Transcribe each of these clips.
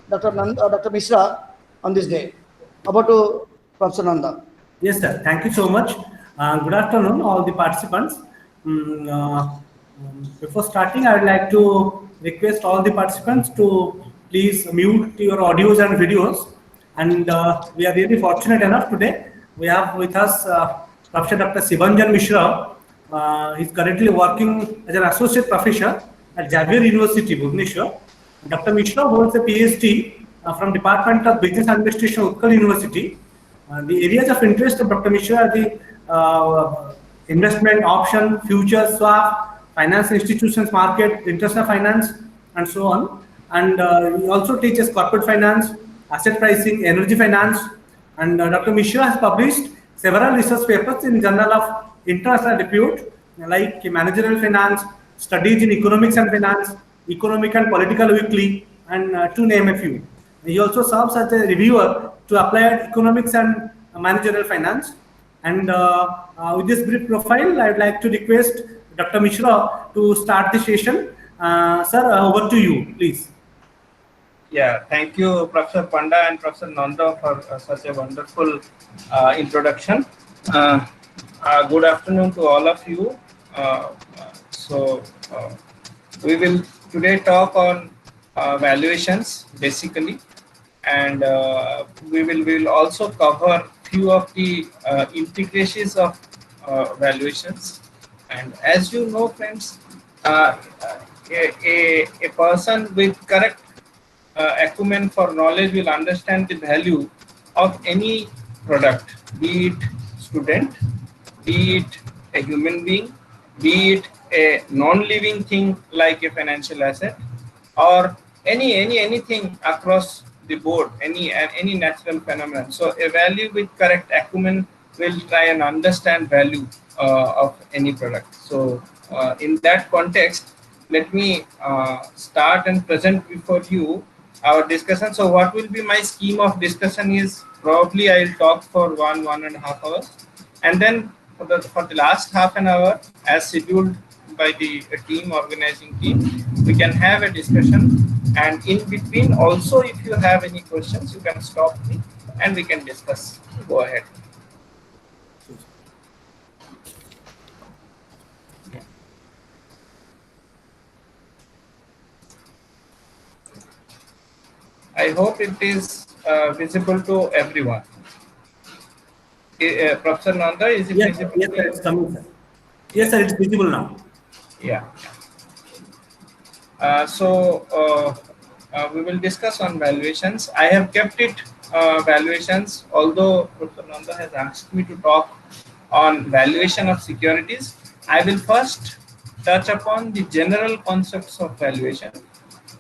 Dr. Mishra on this day. About to Professor Nanda. Yes, sir. Thank you so much. Good afternoon, all the participants. Before starting, I would like to request all the participants to please mute your audios and videos. And we are really fortunate enough today. We have with us Professor Dr. Sibanjan Mishra. He is currently working as an associate professor at Xavier University, Bhubaneswar. Dr. Mishra holds a PhD from Department of Business Administration, Utkal University. The areas of interest of Dr. Mishra are the investment, option, futures, swap, finance institutions market, international finance, and so on. And he also teaches corporate finance, asset pricing, energy finance. And Dr. Mishra has published several research papers in Journal of International Repute, like Managerial Finance, Studies in Economics and Finance, Economic and Political Weekly, and to name a few. He also serves as a reviewer to Applied Economics and Managerial Finance. And with this brief profile, I would like to request Dr. Mishra to start the session. Sir, over to you, please. Yeah, thank you, Professor Panda and Professor Nanda, for such a wonderful introduction. Good afternoon to all of you. We will today talk on valuations, basically, and we will also cover few of the intricacies of valuations. And as you know, friends, a person with correct acumen for knowledge will understand the value of any product, be it student, be it a human being, be it a non-living thing like a financial asset, or anything across the board, any natural phenomenon. So a value with correct acumen will try and understand value of any product. So in that context, let me start and present before you our discussion. So what will be my scheme of discussion is probably I'll talk for 1.5 hours, and then for the last half an hour, as scheduled by the organizing team, we can have a discussion. And in between also, if you have any questions, you can stop me and we can discuss. Go ahead. I hope it is visible to everyone. Professor Nanda, is it visible? Yes, sir, it's coming, sir. Yes, sir, it's visible now. Yeah. We will discuss on valuations. I have kept it valuations, although Professor Nanda has asked me to talk on valuation of securities. I will first touch upon the general concepts of valuation,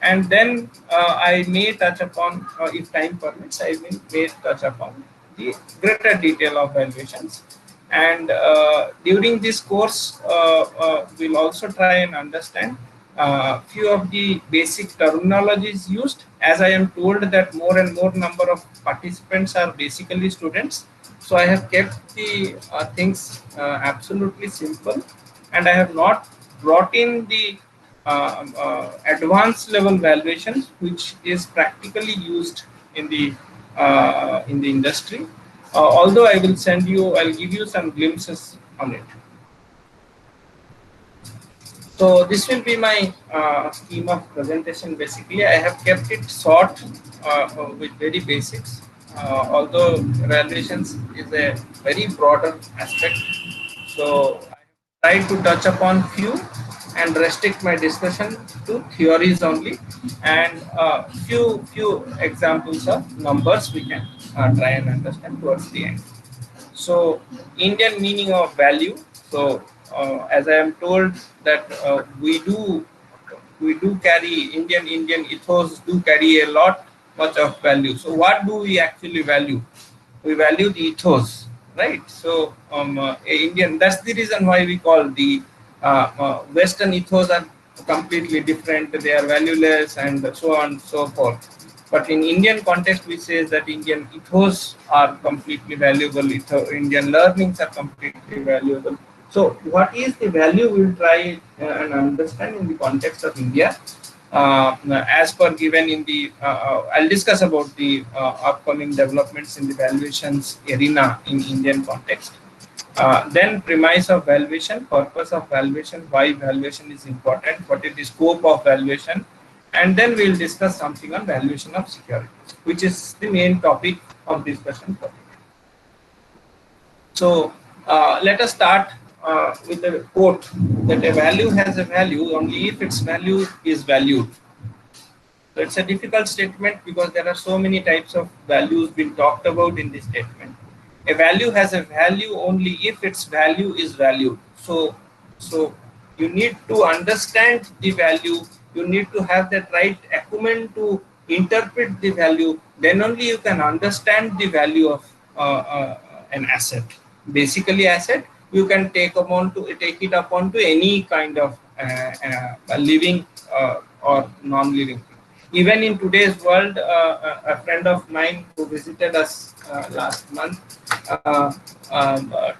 and then I may touch upon, if time permits, I may touch upon the greater detail of valuations. And during this course, we'll also try and understand few of the basic terminologies used, as I am told that more and more number of participants are basically students. So I have kept the things absolutely simple, and I have not brought in the advanced level valuations, which is practically used in the industry. Although I'll give you some glimpses on it. So this will be my scheme of presentation. Basically, I have kept it short with very basics. Although valuations is a very broader aspect, so I try to touch upon few and restrict my discussion to theories only, and few examples of numbers we can try and understand towards the end. So Indian meaning of value. So as I am told that we do carry Indian ethos do carry a lot much of value. So what do we actually value? We value the ethos, right? So Indian, that's the reason why we call the Western ethos are completely different. They are valueless and so on and so forth. But in Indian context, we say that Indian ethos are completely valuable. Indian learnings are completely valuable. So what is the value? We'll try and understand in the context of India. as per given in the, I'll discuss about the upcoming developments in the valuations arena in Indian context. Then premise of valuation, purpose of valuation, why valuation is important, what is the scope of valuation, and then we'll discuss something on valuation of securities, which is the main topic of discussion for today. So let us start with the quote that a value has a value only if its value is valued. So it's a difficult statement because there are so many types of values being talked about in this statement. A value has a value only if its value is valued. So you need to understand the value. You need to have that right acumen to interpret the value. Then only you can understand the value of an asset. Basically, asset you can take it upon to any kind of living or non-living. Even in today's world, a friend of mine who visited us last month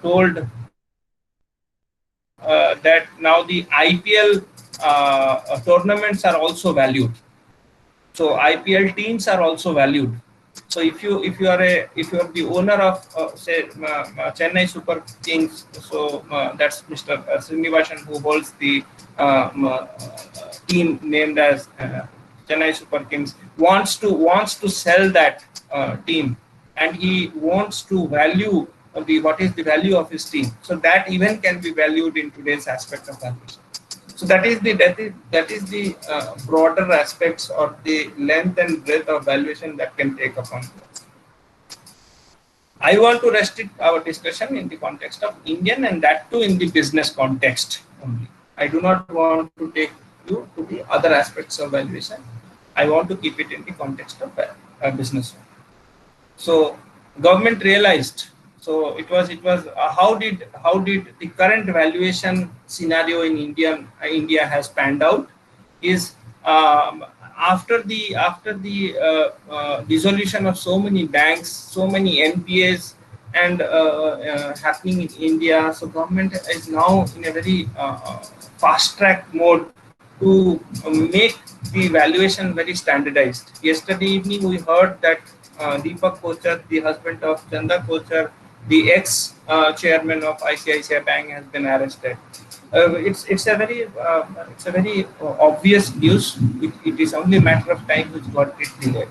told that now the IPL tournaments are also valued. So IPL teams are also valued. So if you are the owner of say Chennai Super Kings, so that's Mr. Srinivasan who holds the team named as Chennai Super Kings, wants to sell that team, and he wants to value what is the value of his team. So that even can be valued in today's aspect of valuation. So that is the broader aspects or the length and breadth of valuation that can take upon. I want to restrict our discussion in the context of Indian, and that too in the business context only. I do not want to take you to the other aspects of valuation. I want to keep it in the context of business. So government realized. So it was how did the current valuation scenario in India has panned out is after the dissolution of so many banks, so many NPAs and happening in India. So government is now in a very fast track mode to make the valuation very standardized. Yesterday evening we heard that Deepak Kochar, the husband of Chanda Kochar, the ex-chairman of ICICI Bank, has been arrested. It's a very obvious news. It is only a matter of time which got it delayed.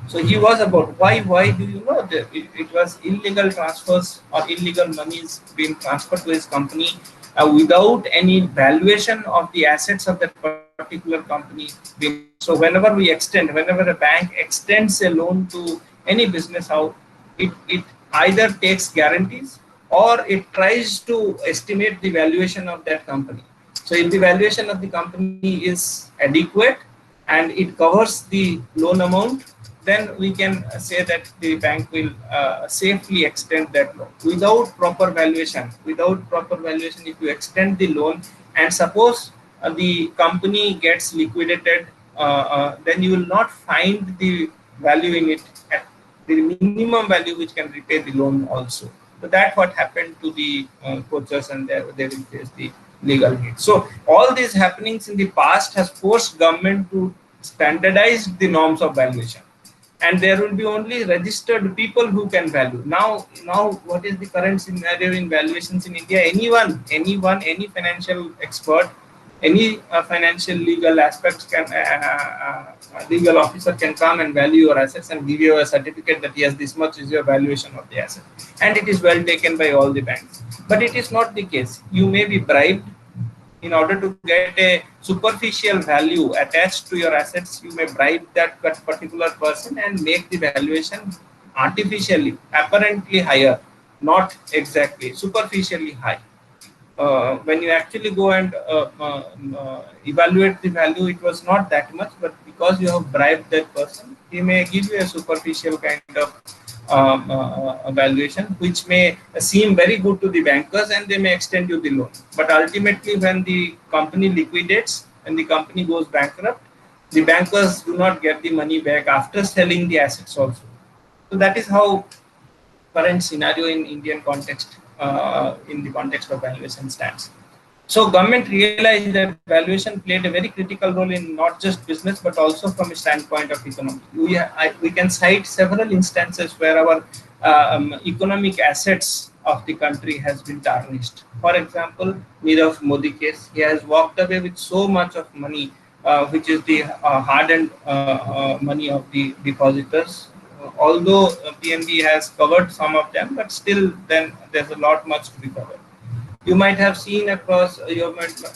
So he was about why do you know that it was illegal transfers or illegal monies being transferred to his company without any valuation of the assets of that particular company. So whenever a bank extends a loan to any business house, it either takes guarantees or it tries to estimate the valuation of that company. So if the valuation of the company is adequate and it covers the loan amount, then we can say that the bank will safely extend that loan. Without proper valuation, if you extend the loan and suppose the company gets liquidated, then you will not find the value in it at the minimum value which can repay the loan also. So that's what happened to the coaches, and they will face the legal hit. So all these happenings in the past has forced government to standardize the norms of valuation, and there will be only registered people who can value. Now what is the current scenario in valuations in India? Any financial expert, any financial legal aspects can legal officer can come and value your assets and give you a certificate that yes, this much is your valuation of the asset, and it is well taken by all the banks. But it is not the case. You may be bribed in order to get a superficial value attached to your assets. You may bribe that particular person and make the valuation artificially, apparently higher, not exactly, superficially high. When you actually go and evaluate the value, it was not that much, but because you have bribed that person, he may give you a superficial kind of valuation, which may seem very good to the bankers, and they may extend you the loan. But ultimately, when the company liquidates and the company goes bankrupt, the bankers do not get the money back after selling the assets also. So that is how current scenario in Indian context, in the context of valuation stands. So government realized that valuation played a very critical role in not just business but also from a standpoint of economy. We can cite several instances where our economic assets of the country has been tarnished. For example, Nirav Modi case, he has walked away with so much of money, which is the hard-earned money of the depositors. Although PNB has covered some of them, but still, then there's a lot much to be covered. You might have seen across,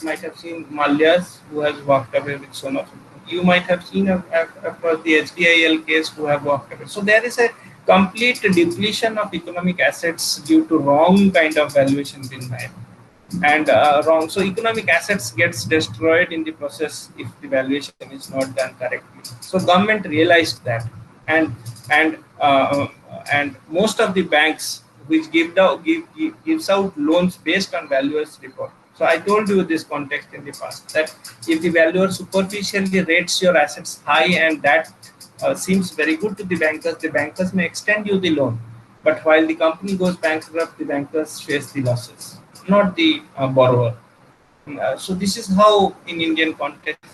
might have seen Malyas who has walked away with so much. You might have seen across the HDIL case who have walked away. So there is a complete depletion of economic assets due to wrong kind of valuation being made and wrong. So economic assets gets destroyed in the process if the valuation is not done correctly. So government realized that, and and uh, and most of the banks which gives out loans based on valuers report. So I told you this context in the past that if the valuer superficially rates your assets high and that seems very good to the bankers may extend you the loan. But while the company goes bankrupt, the bankers face the losses, not the borrower. So this is how in Indian context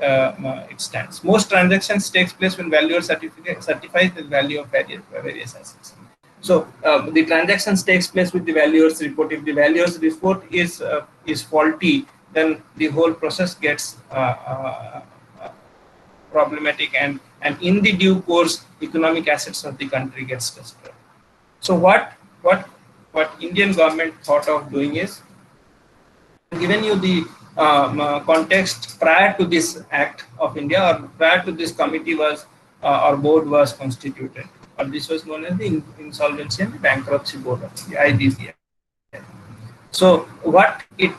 it stands. Most transactions takes place when valuer certifies the value of various assets. So the transactions takes place with the valuer's report. If the valuer's report is faulty, then the whole process gets problematic, and in the due course, economic assets of the country gets destroyed. So what Indian government thought of doing is, given you the context prior to this act of India or prior to this committee was or board was constituted, or this was known as the Insolvency and Bankruptcy Board of the IBBI. So what it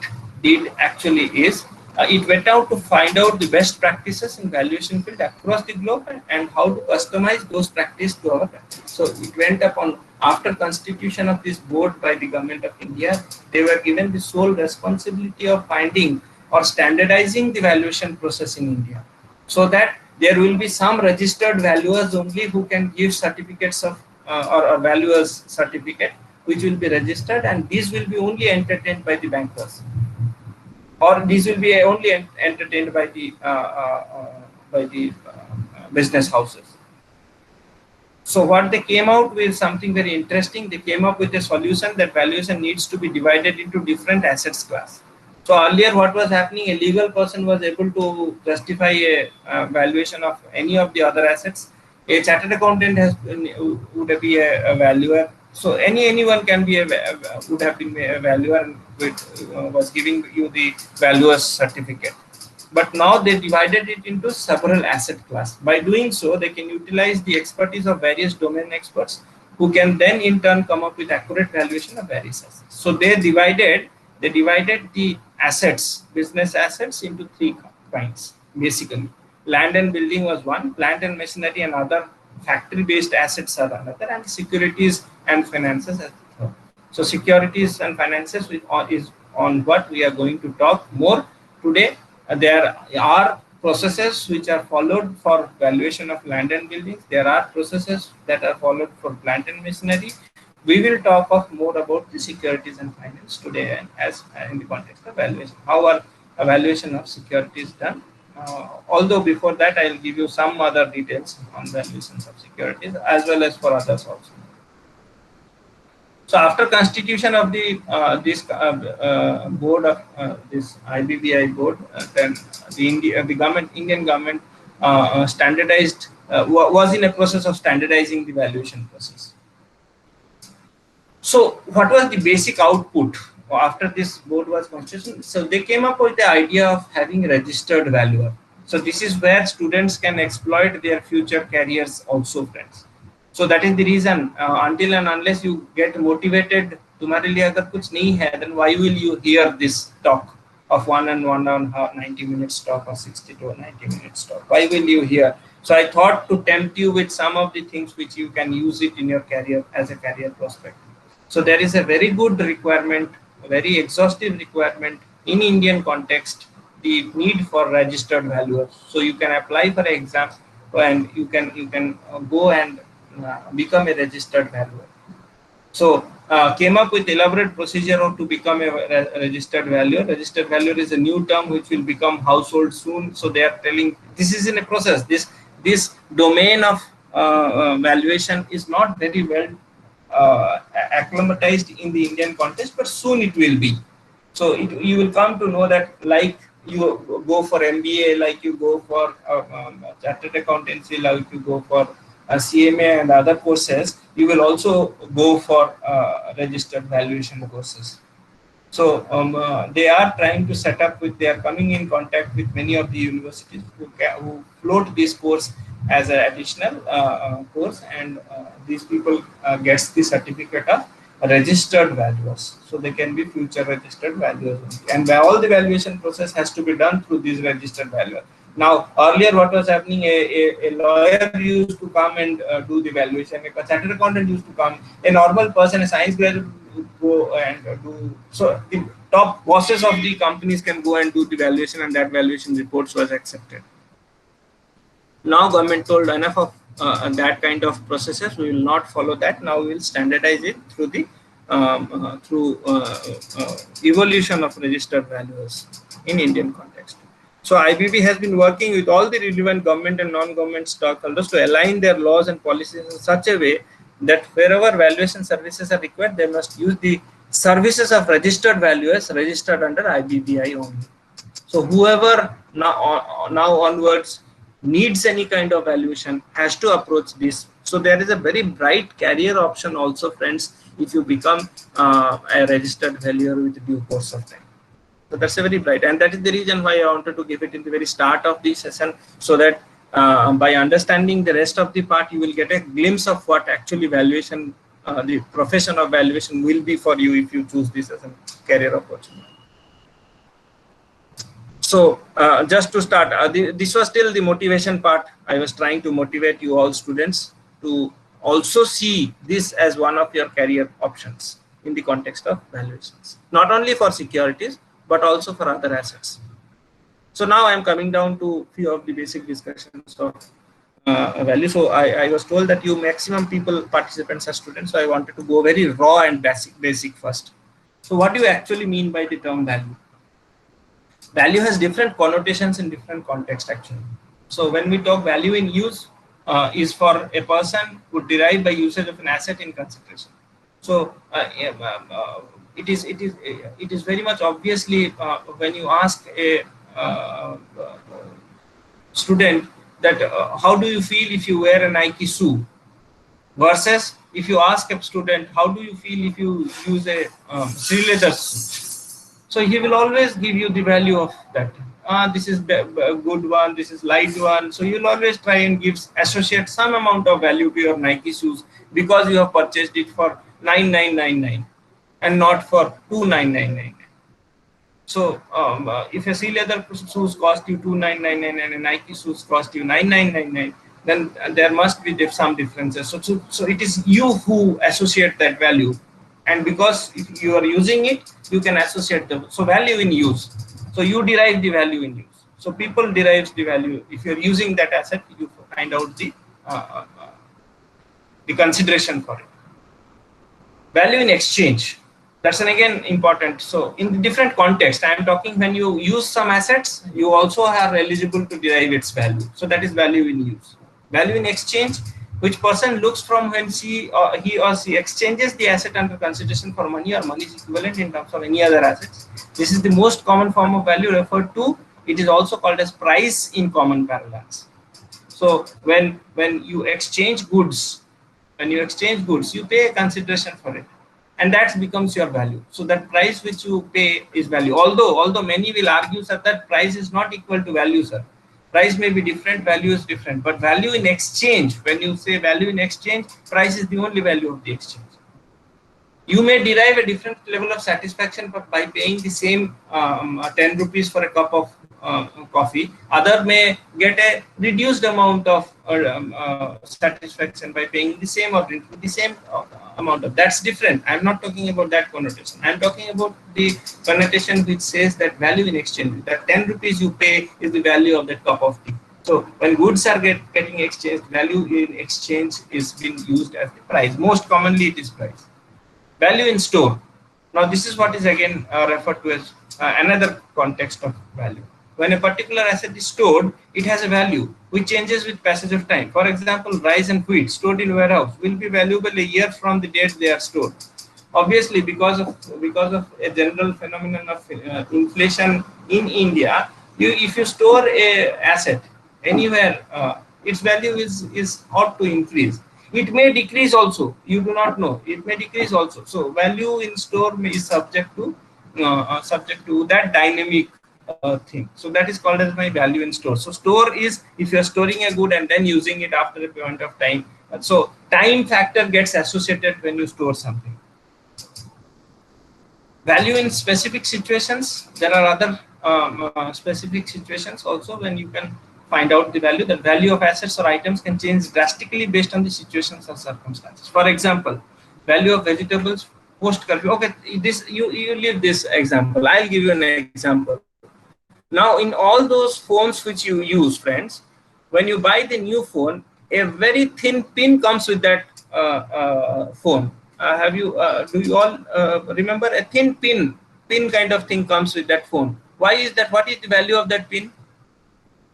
did actually is it went out to find out the best practices in valuation field across the globe and how to customize those practices to our country. So it went upon, after constitution of this board by the government of India, they were given the sole responsibility of finding or standardizing the valuation process in India, so that there will be some registered valuers only who can give certificates of or valuers certificate, which will be registered, and these will be only entertained by the bankers, or these will be only entertained by the business houses. So what they came out with something very interesting. They came up with a solution that valuation needs to be divided into different assets class. So earlier what was happening, a legal person was able to justify a valuation of any of the other assets. A chartered accountant would be a valuer. So anyone can be would have been a valuer and was giving you the valuer's certificate. But now they divided it into several asset class. By doing so, they can utilize the expertise of various domain experts who can then in turn come up with accurate valuation of various assets. So they divided the assets, business assets, into three kinds basically. Land and building was one, plant and machinery and other factory-based assets are another, and securities and finances as third. So securities and finances is on what we are going to talk more today. There are processes which are followed for valuation of land and buildings. There are processes that are followed for plant and machinery. We will talk of more about the securities and finance today, and as in the context of valuation, how our evaluation of securities done. Although before that, I will give you some other details on valuations of securities as well as for others also. So after constitution of the this board of this IBBI board, then the Indian government standardized was in a process of standardizing the valuation process. So what was the basic output after this board was constituted? So they came up with the idea of having a registered valuer. So this is where students can exploit their future careers also, friends. So that is the reason until and unless you get motivated, तुम्हारे लिए अगर कुछ नहीं है, then why will you hear this talk of 90 minutes talk or 60 to 90 minutes talk? Why will you hear? So I thought to tempt you with some of the things which you can use it in your career as a career prospect. So there is a very good requirement, very exhaustive requirement in Indian context, the need for registered valuers. So you can apply for an exam and you can go and become a registered valuer. So came up with elaborate procedure to become a registered valuer. Registered valuer is a new term which will become household soon. So they are telling this is in a process. This domain of valuation is not very well acclimatized in the Indian context, but soon it will be. So you will come to know that, like you go for MBA, like you go for chartered accountancy, like you go for CMA and other courses, you will also go for registered valuation courses. So they are trying to set up they are coming in contact with many of the universities who float this course as an additional course, and these people gets the certificate of registered valuers, so they can be future registered valuers, and all the valuation process has to be done through these registered valuers. Now, earlier what was happening, a lawyer used to come and do the valuation, a chartered accountant used to come, a normal person, a science graduate would go and do. So the top bosses of the companies can go and do the valuation, and that valuation reports was accepted. Now government told enough of that kind of processes, we will not follow that. Now we will standardize it through the evolution of registered valuers in Indian context. So IBB has been working with all the relevant government and non-government stakeholders to align their laws and policies in such a way that wherever valuation services are required, they must use the services of registered valuers registered under IBBI only. So whoever now onwards needs any kind of valuation has to approach this. So there is a very bright career option also, friends, if you become a registered valuer with due course of time. So that's a very bright, and that is the reason why I wanted to give it in the very start of the session, so that by understanding the rest of the part, you will get a glimpse of what actually valuation, the profession of valuation will be for you if you choose this as a career opportunity. So just to start, this was still the motivation part. I was trying to motivate you all students to also see this as one of your career options in the context of valuations, not only for securities, but also for other assets. So now I am coming down to few of the basic discussions of value. So I was told that you maximum participants are students. So I wanted to go very raw and basic first. So what do you actually mean by the term value? Value has different connotations in different contexts actually. So when we talk value in use, is for a person who derive by usage of an asset in consideration. So it is very much obviously when you ask a student that how do you feel if you wear a Nike shoe, versus if you ask a student how do you feel if you use a Sri leather shoe. So he will always give you the value of that. This is a good one, this is light one. So you'll always try and associate some amount of value to your Nike shoes because you have purchased it for 9999 and not for 2999. So if a Sri leather shoes cost you 2999 and a Nike shoes cost you 9999, then there must be some differences. So it is you who associate that value. And because if you are using it, you can associate them. So value in use. So you derive the value in use. So people derives the value. If you're using that asset, you find out the consideration for it. Value in exchange. That's again important. So in the different context, I am talking when you use some assets, you also are eligible to derive its value. So that is value in use. Value in exchange, which person looks from when he or she exchanges the asset under consideration for money or money is equivalent in terms of any other assets. This is the most common form of value referred to. It is also called as price in common parlance. So when you exchange goods, you pay a consideration for it, and that becomes your value. So that price which you pay is value. Although many will argue that price is not equal to value, sir. Price may be different, value is different, but value in exchange, when you say value in exchange, price is the only value of the exchange. You may derive a different level of satisfaction by paying the same 10 rupees for a cup of coffee. Other may get a reduced amount of satisfaction by paying the same or the same amount of. That's different. I'm not talking about that connotation. I'm talking about the connotation which says that value in exchange. That 10 rupees you pay is the value of that cup of tea. So when goods are getting exchanged, value in exchange is being used as the price. Most commonly it is price. value in store. Now this is what is again referred to as another context of value. When a particular asset is stored, it has a value which changes with passage of time. For example, rice and wheat stored in warehouse will be valuable a year from the date they are stored. Obviously, because of a general phenomenon of inflation in India, if you store a asset anywhere, its value is ought to increase. It may decrease also. You do not know. It may decrease also. So value in store is subject to that dynamic thing. So that is called as my value in store. So store is if you are storing a good and then using it after a point of time. So time factor gets associated when you store something. Value in specific situations. There are other specific situations also when you can find out the value. The value of assets or items can change drastically based on the situations or circumstances. For example, value of vegetables post curfew. Okay, this you leave this example. I'll give you an example. Now, in all those phones which you use, friends, when you buy the new phone, a very thin pin comes with that phone. Do you all remember a thin pin kind of thing comes with that phone? Why is that? What is the value of that pin?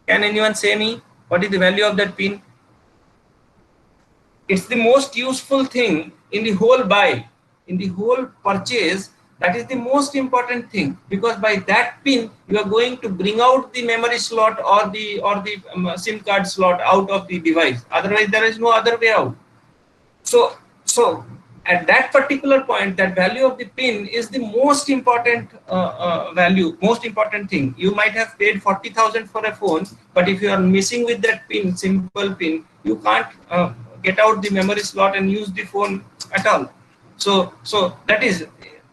Can anyone say me what is the value of that pin? It's the most useful thing in the whole buy, in the whole purchase. That is the most important thing, because by that pin you are going to bring out the memory slot or the SIM card slot out of the device. Otherwise, there is no other way out. So at that particular point, that value of the pin is the most important value, most important thing. You might have paid 40,000 for a phone, but if you are missing with that pin, simple pin, you can't get out the memory slot and use the phone at all. So that is.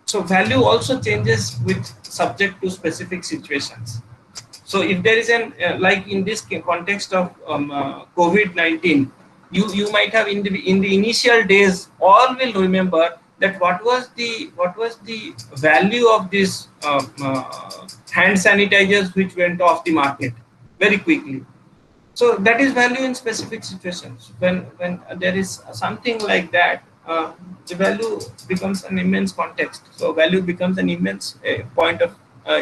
So value also changes with subject to specific situations. So if there is like in this context of COVID-19, you might have in the initial days, all will remember that what was the value of this hand sanitizers which went off the market very quickly. So that is value in specific situations. When there is something like that, the value becomes an immense context. So value becomes an immense point of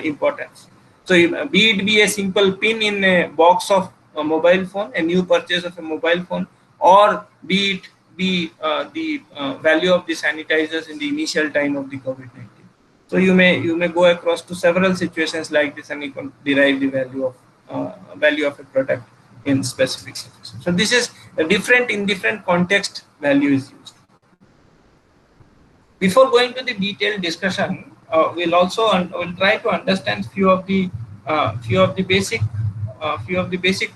importance. So be it be a simple pin in a box of a mobile phone, a new purchase of a mobile phone, or be it be the value of the sanitizers in the initial time of the COVID-19. So you may go across to several situations like this, and you can derive the value of a product in specific situations. So this is in different context value is used. Before going to the detailed discussion, we'll try to understand few of the basic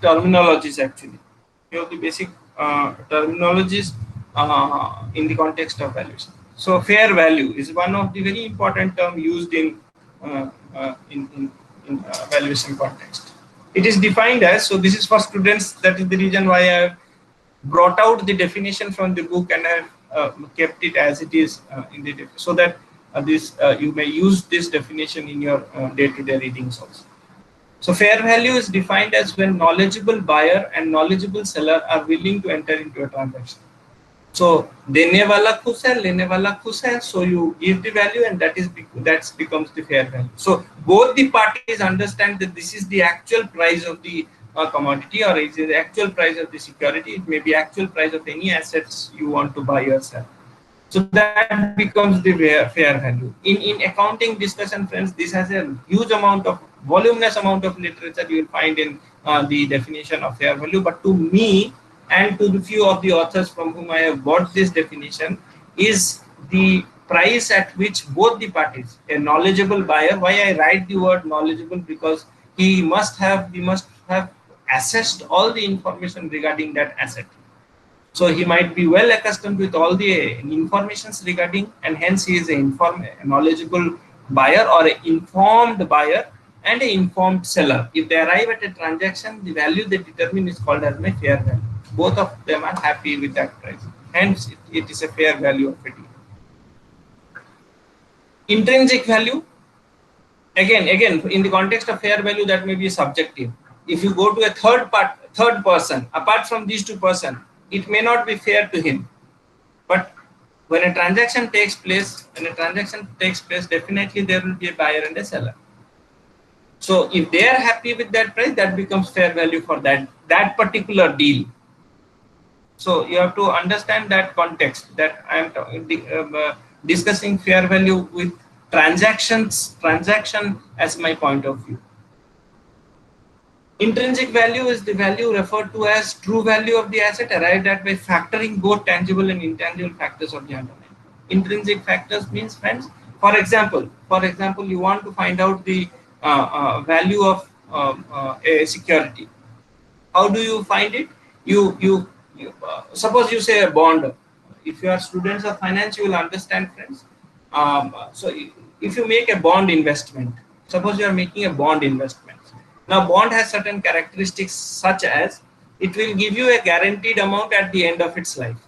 terminologies actually. Few of the basic terminologies in the context of valuation. So fair value is one of the very important term used in valuation context. It is defined as, so this is for students, that is the reason why I have brought out the definition from the book and I have kept it as it is in the so that you may use this definition in your day-to-day readings also. So fair value is defined as when knowledgeable buyer and knowledgeable seller are willing to enter into a transaction. So dene wala खुश है, लेने वाला खुश है, so you give the value and that becomes the fair value. So both the parties understand that this is the actual price of the commodity, or it is the actual price of the security. It may be actual price of any assets you want to buy or sell. So that becomes the fair value. In accounting discussion, friends, this has a huge amount of voluminous amount of literature you will find in the definition of fair value. But to me and to the few of the authors from whom I have got this definition, is the price at which both the parties, a knowledgeable buyer, why I write the word knowledgeable, because he must have assessed all the information regarding that asset. So he might be well accustomed with all the informations regarding, and hence he is a knowledgeable buyer or an informed buyer and an informed seller. If they arrive at a transaction, the value they determine is called as my fair value. Both of them are happy with that price. Hence it is a fair value of a deal. Intrinsic value, again in the context of fair value, that may be subjective. If you go to a third person, apart from these two persons, it may not be fair to him. But when a transaction takes place, definitely there will be a buyer and a seller. So if they are happy with that price, that becomes fair value for that particular deal. So you have to understand that context, that I am discussing fair value with transaction as my point of view. Intrinsic value is the value referred to as true value of the asset arrived at by factoring both tangible and intangible factors of the underlying. Intrinsic factors means, friends, for example, you want to find out the value of a security. How do you find it? You suppose you say a bond. If you are students of finance, you will understand, friends. So if you make a bond investment, suppose you are making a bond investment. Now, bond has certain characteristics such as it will give you a guaranteed amount at the end of its life.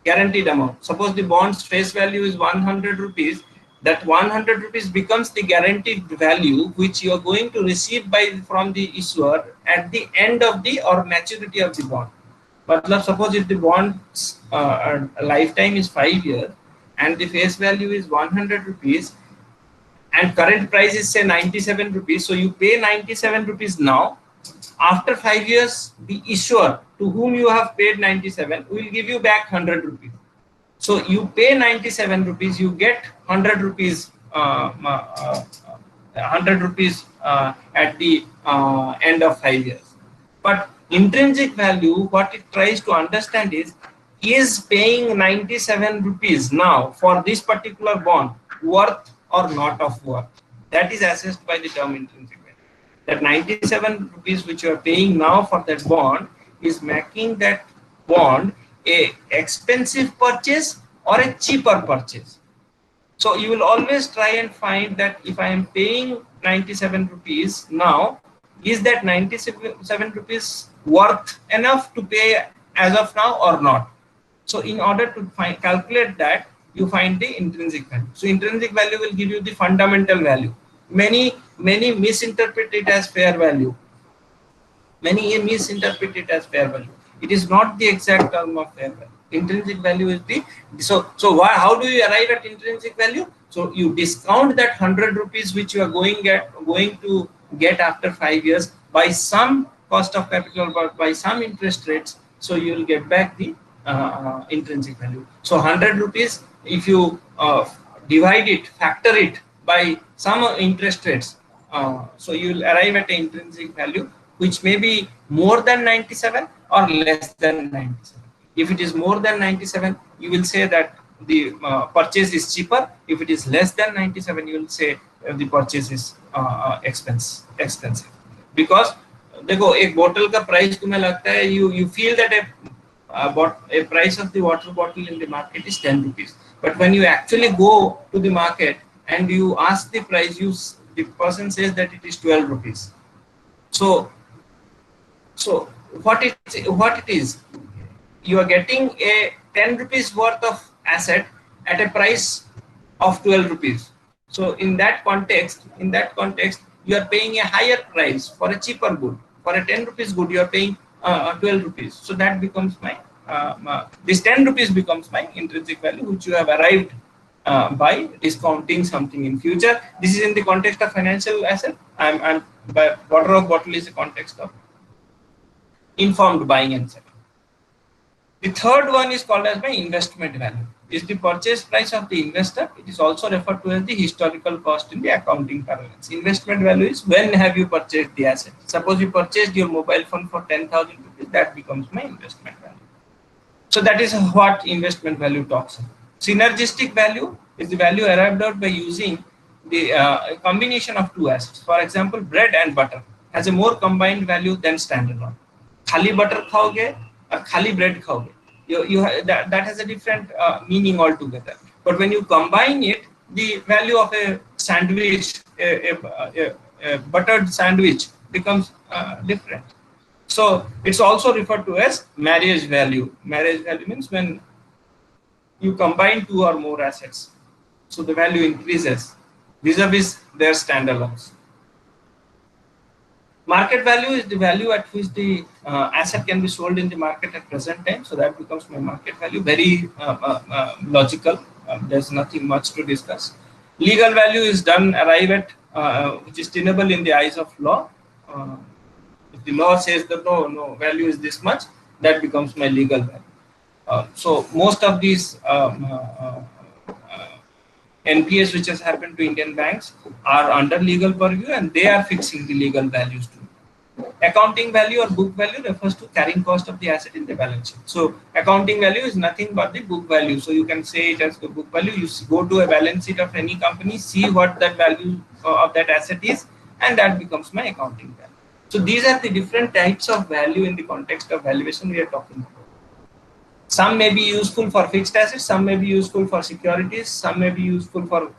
Guaranteed amount. Suppose the bond's face value is 100 rupees. That 100 rupees becomes the guaranteed value which you are going to receive from the issuer at the end of the or maturity of the bond. But suppose if the bond's lifetime is 5 years and the face value is 100 rupees and current price is say 97 rupees, so you pay 97 rupees now. After 5 years, the issuer to whom you have paid 97 will give you back 100 rupees. So you pay 97 rupees, you get 100 rupees, 100 rupees at the end of 5 years. But intrinsic value, what it tries to understand is paying 97 rupees now for this particular bond worth or not of worth. That is assessed by the term intrinsic value. That 97 rupees which you are paying now for that bond is making that bond a expensive purchase or a cheaper purchase. So you will always try and find that if I am paying 97 rupees now, is that 97 rupees worth enough to pay as of now or not? So in order to calculate that, you find the intrinsic value. So intrinsic value will give you the fundamental value. Many misinterpret it as fair value. Many misinterpret it as fair value. It is not the exact term of fair value. Intrinsic value is the how do you arrive at intrinsic value? So you discount that 100 rupees which you are going to get after 5 years by some cost of capital, but by some interest rates. So you will get back the intrinsic value. So 100 rupees, if you divide it, factor it by some interest rates, so you will arrive at an intrinsic value which may be more than 97 or less than 97. If it is more than 97, you will say that the purchase is cheaper. If it is less than 97, you will say the purchase is expensive. Because देखो एक bottle का price तुम्हें लगता है, you feel that a price of the water bottle in the market is 10 rupees. But when you actually go to the market and you ask the price, the person says that it is 12 rupees. So what it is, you are getting a 10 rupees worth of asset at a price of 12 rupees. So in that context, you are paying a higher price for a cheaper good. For a 10 rupees good, you are paying 12 rupees. So that becomes my this 10 rupees becomes my intrinsic value, which you have arrived by discounting something in future. This is in the context of financial asset. But water of bottle is a context of informed buying and selling. The third one is called as my investment value. Is the purchase price of the investor. It is also referred to as the historical cost in the accounting parlance. Investment value is when have you purchased the asset. Suppose you purchased your mobile phone for 10,000 rupees, that becomes my investment value. So that is what investment value talks about. Synergistic value is the value arrived out by using the combination of two assets. For example, bread and butter has a more combined value than standalone. Khali butter khaoge or khali bread khaoge. That has a different meaning altogether. But when you combine it, the value of a sandwich, a buttered sandwich becomes different. So it's also referred to as marriage value. Marriage value means when you combine two or more assets, so the value increases vis-a-vis their standalones. Market value is the value at which the asset can be sold in the market at present time. So that becomes my market value. Very logical. There's nothing much to discuss. Legal value is done, arrive at, which is tenable in the eyes of law. If the law says that no value is this much, that becomes my legal value. So most of these NPAs which has happened to Indian banks are under legal purview, and they are fixing the legal values too. Accounting value or book value refers to carrying cost of the asset in the balance sheet. So accounting value is nothing but the book value. So you can say it as the book value. You go to a balance sheet of any company, see what that value of that asset is, and that becomes my accounting value. So these are the different types of value in the context of valuation we are talking about. Some may be useful for fixed assets, some may be useful for securities, some may be useful for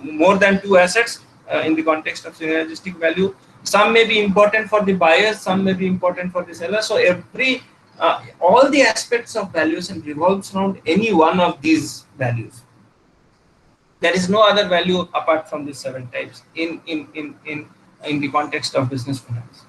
more than two assets in the context of synergistic value. Some may be important for the buyers, some may be important for the seller. So all the aspects of valuation revolves around any one of these values. There is no other value apart from these 7 types in the context of business finance.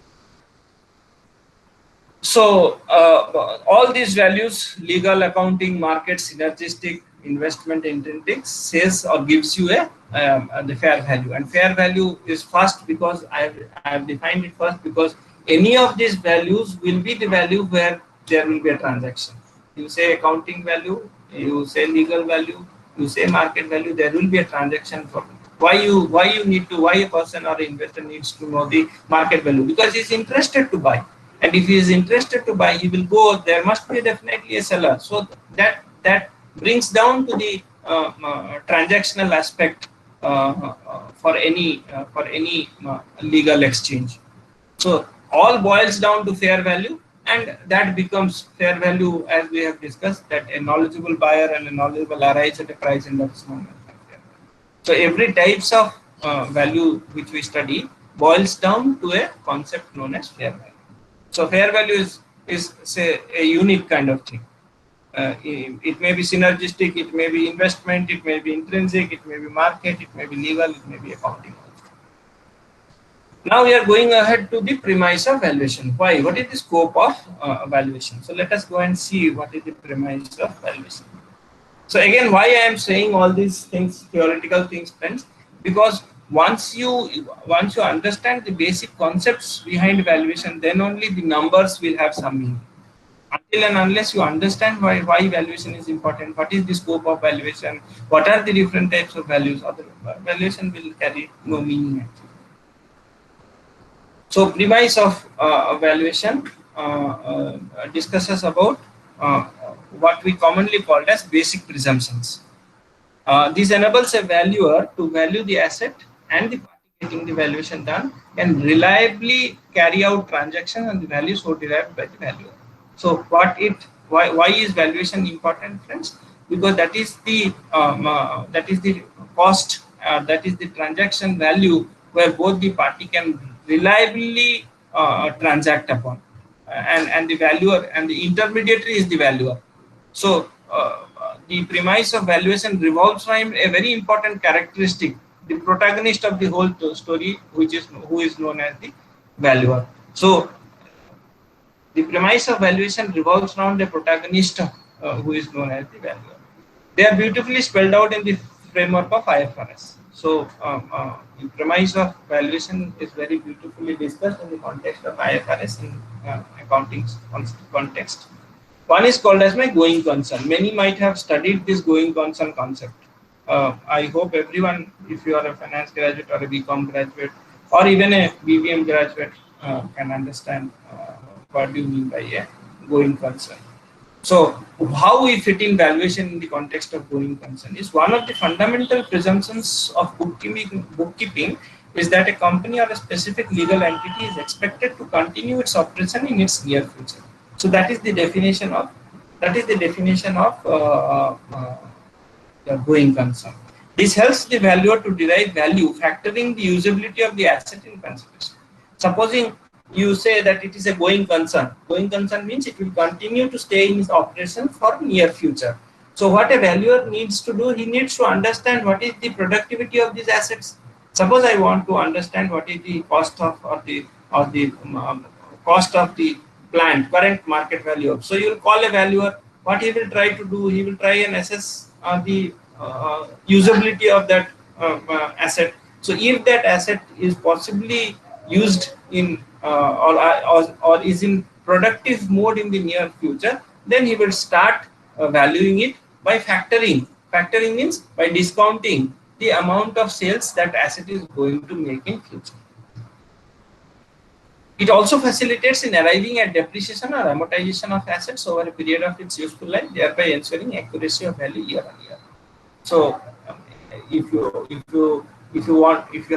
So all these values, legal, accounting, market, synergistic, investment, intrinsic, says or gives you the fair value. And fair value is first because I have defined it first because any of these values will be the value where there will be a transaction. You say accounting value, you say legal value, you say market value, there will be a transaction for why a person or an investor needs to know the market value, because he's interested to buy. And if he is interested to buy, he will go. There must be definitely a seller. So that brings down to the transactional aspect for any legal exchange. So all boils down to fair value, and that becomes fair value as we have discussed. That a knowledgeable buyer and a knowledgeable arrives at a price, and that's known as fair value. So every types of value which we study boils down to a concept known as fair value. So fair value is say a unique kind of thing. It may be synergistic, it may be investment, it may be intrinsic, it may be market, it may be legal, it may be accounting. Now we are going ahead to the premise of valuation. Why? What is the scope of valuation? So let us go and see what is the premise of valuation. So again, why I am saying all these things, theoretical things, friends, because once you understand the basic concepts behind valuation, then only the numbers will have some meaning. Until and unless you understand why valuation is important, what is the scope of valuation, what are the different types of values, other valuation will carry no meaning actually. So premise of valuation discusses about what we commonly call as basic presumptions. This enables a valuer to value the asset, and the party getting the valuation done can reliably carry out transactions and the values so derived by the valuer. So why is valuation important, friends? Because that is the cost, that is the transaction value where both the party can reliably transact upon, and the valuer and the intermediary is the valuer. So the premise of valuation revolves around a very important characteristic, the protagonist of the whole story, who is known as the valuer. So the premise of valuation revolves around the protagonist who is known as the valuer. They are beautifully spelled out in the framework of IFRS. So the premise of valuation is very beautifully discussed in the context of IFRS in accounting context. One is called as my going concern. Many might have studied this going concern concept. I hope everyone, if you are a finance graduate or a BCom graduate or even a BBM graduate, can understand what do you mean by a going concern. So how we fit in valuation in the context of going concern is one of the fundamental presumptions of bookkeeping is that a company or a specific legal entity is expected to continue its operation in its near future. So that is the definition of going concern. This helps the valuer to derive value factoring the usability of the asset in consideration. Supposing you say that it is a going concern. Going concern means it will continue to stay in its operation for near future. So what a valuer needs to do, he needs to understand what is the productivity of these assets. Suppose I want to understand what is the cost of cost of the plant, current market value. So you will call a valuer. What he will try to do, he will try and assess the usability of that asset. So if that asset is possibly used in or is in productive mode in the near future, then he will start valuing it by factoring. Factoring means by discounting the amount of sales that asset is going to make in future. It also facilitates in arriving at depreciation or amortization of assets over a period of its useful life, thereby ensuring accuracy of value year on year. So, if you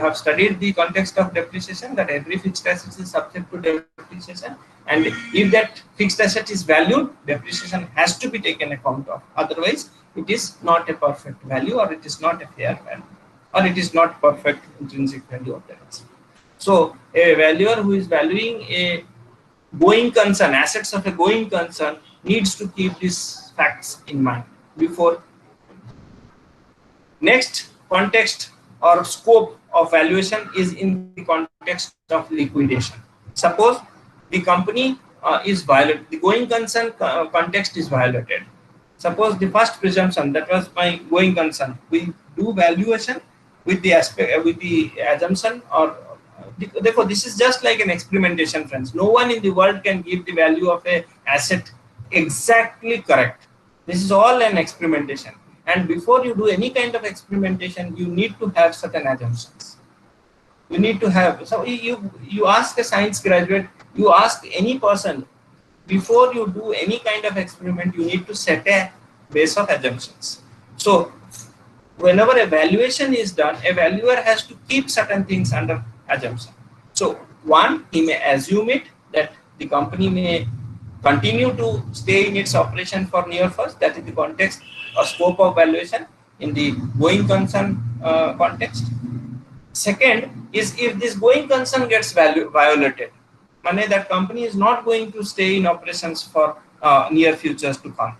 have studied the context of depreciation, that every fixed asset is subject to depreciation, and if that fixed asset is valued, depreciation has to be taken account of. Otherwise, it is not a perfect value, or it is not a fair value, or it is not perfect intrinsic value of that asset. So, a valuer who is valuing a going concern, assets of a going concern, needs to keep these facts in mind before. Next context or scope of valuation is in the context of liquidation. Suppose the company is violated, the going concern context is violated. Suppose the first presumption, that was my going concern, we do valuation with the aspect with the assumption, or therefore this is just like an experimentation, friends. No one in the world can give the value of a asset exactly correct. This is all an experimentation. And before you do any kind of experimentation, you need to have certain assumptions. You need to have, so you ask a science graduate, you ask any person, before you do any kind of experiment, you need to set a base of assumptions. So whenever a valuation is done, a valuer has to keep certain things under assumption. So one, he may assume it that the company may continue to stay in its operation for near first, that is the context or scope of valuation in the going concern context. Second is, if this going concern gets violated, meaning that company is not going to stay in operations for near futures to come.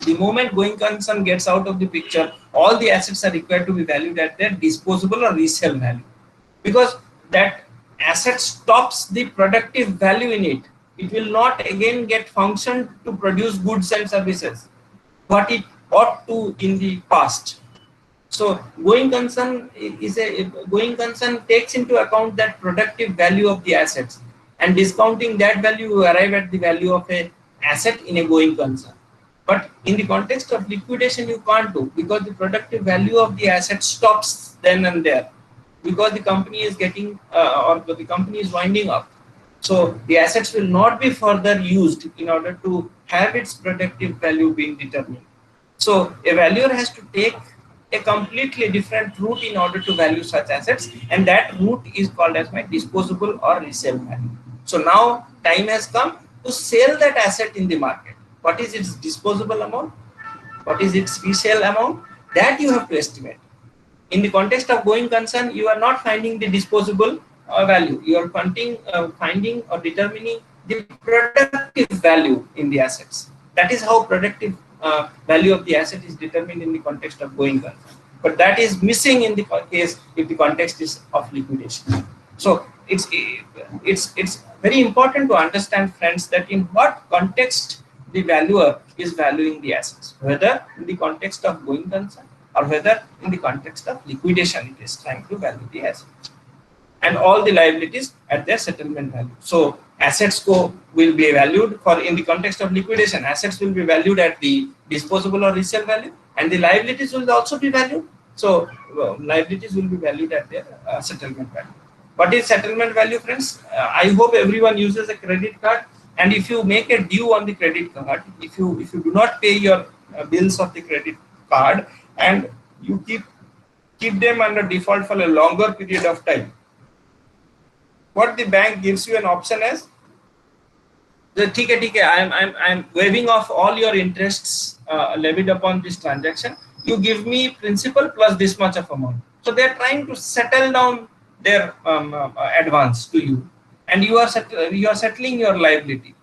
The moment going concern gets out of the picture, all the assets are required to be valued at their disposable or resale value, because that asset stops the productive value in it. It will not again get functioned to produce goods and services what it ought to in the past. So going concern takes into account that productive value of the assets, and discounting that value, you arrive at the value of a asset in a going concern. But in the context of liquidation, you can't do, because the productive value of the asset stops then and there, because the company is getting or the company is winding up. So the assets will not be further used in order to have its productive value being determined. So a valuer has to take a completely different route in order to value such assets, and that route is called as my disposable or resale value. So now time has come to sell that asset in the market. What is its disposable amount? What is its resale amount? That you have to estimate. In the context of going concern, you are not finding the disposable value. You are finding or determining the productive value in the assets. That is how productive value of the asset is determined in the context of going concern. But that is missing in the case if the context is of liquidation. So it's very important to understand, friends, that in what context the valuer is valuing the assets, whether in the context of going concern or whether in the context of liquidation it is trying to value the assets, and all the liabilities at their settlement value. So assets will be valued for, in the context of liquidation, assets will be valued at the disposable or resale value, and the liabilities will also be valued. So liabilities will be valued at their settlement value. What is settlement value, friends? I hope everyone uses a credit card, and if you make a due on the credit card, if you do not pay your bills of the credit card, and you keep them under default for a longer period of time, what the bank gives you an option as, I'm waiving off all your interests levied upon this transaction. You give me principal plus this much of amount. So they are trying to settle down their advance to you, and you are settling your liability.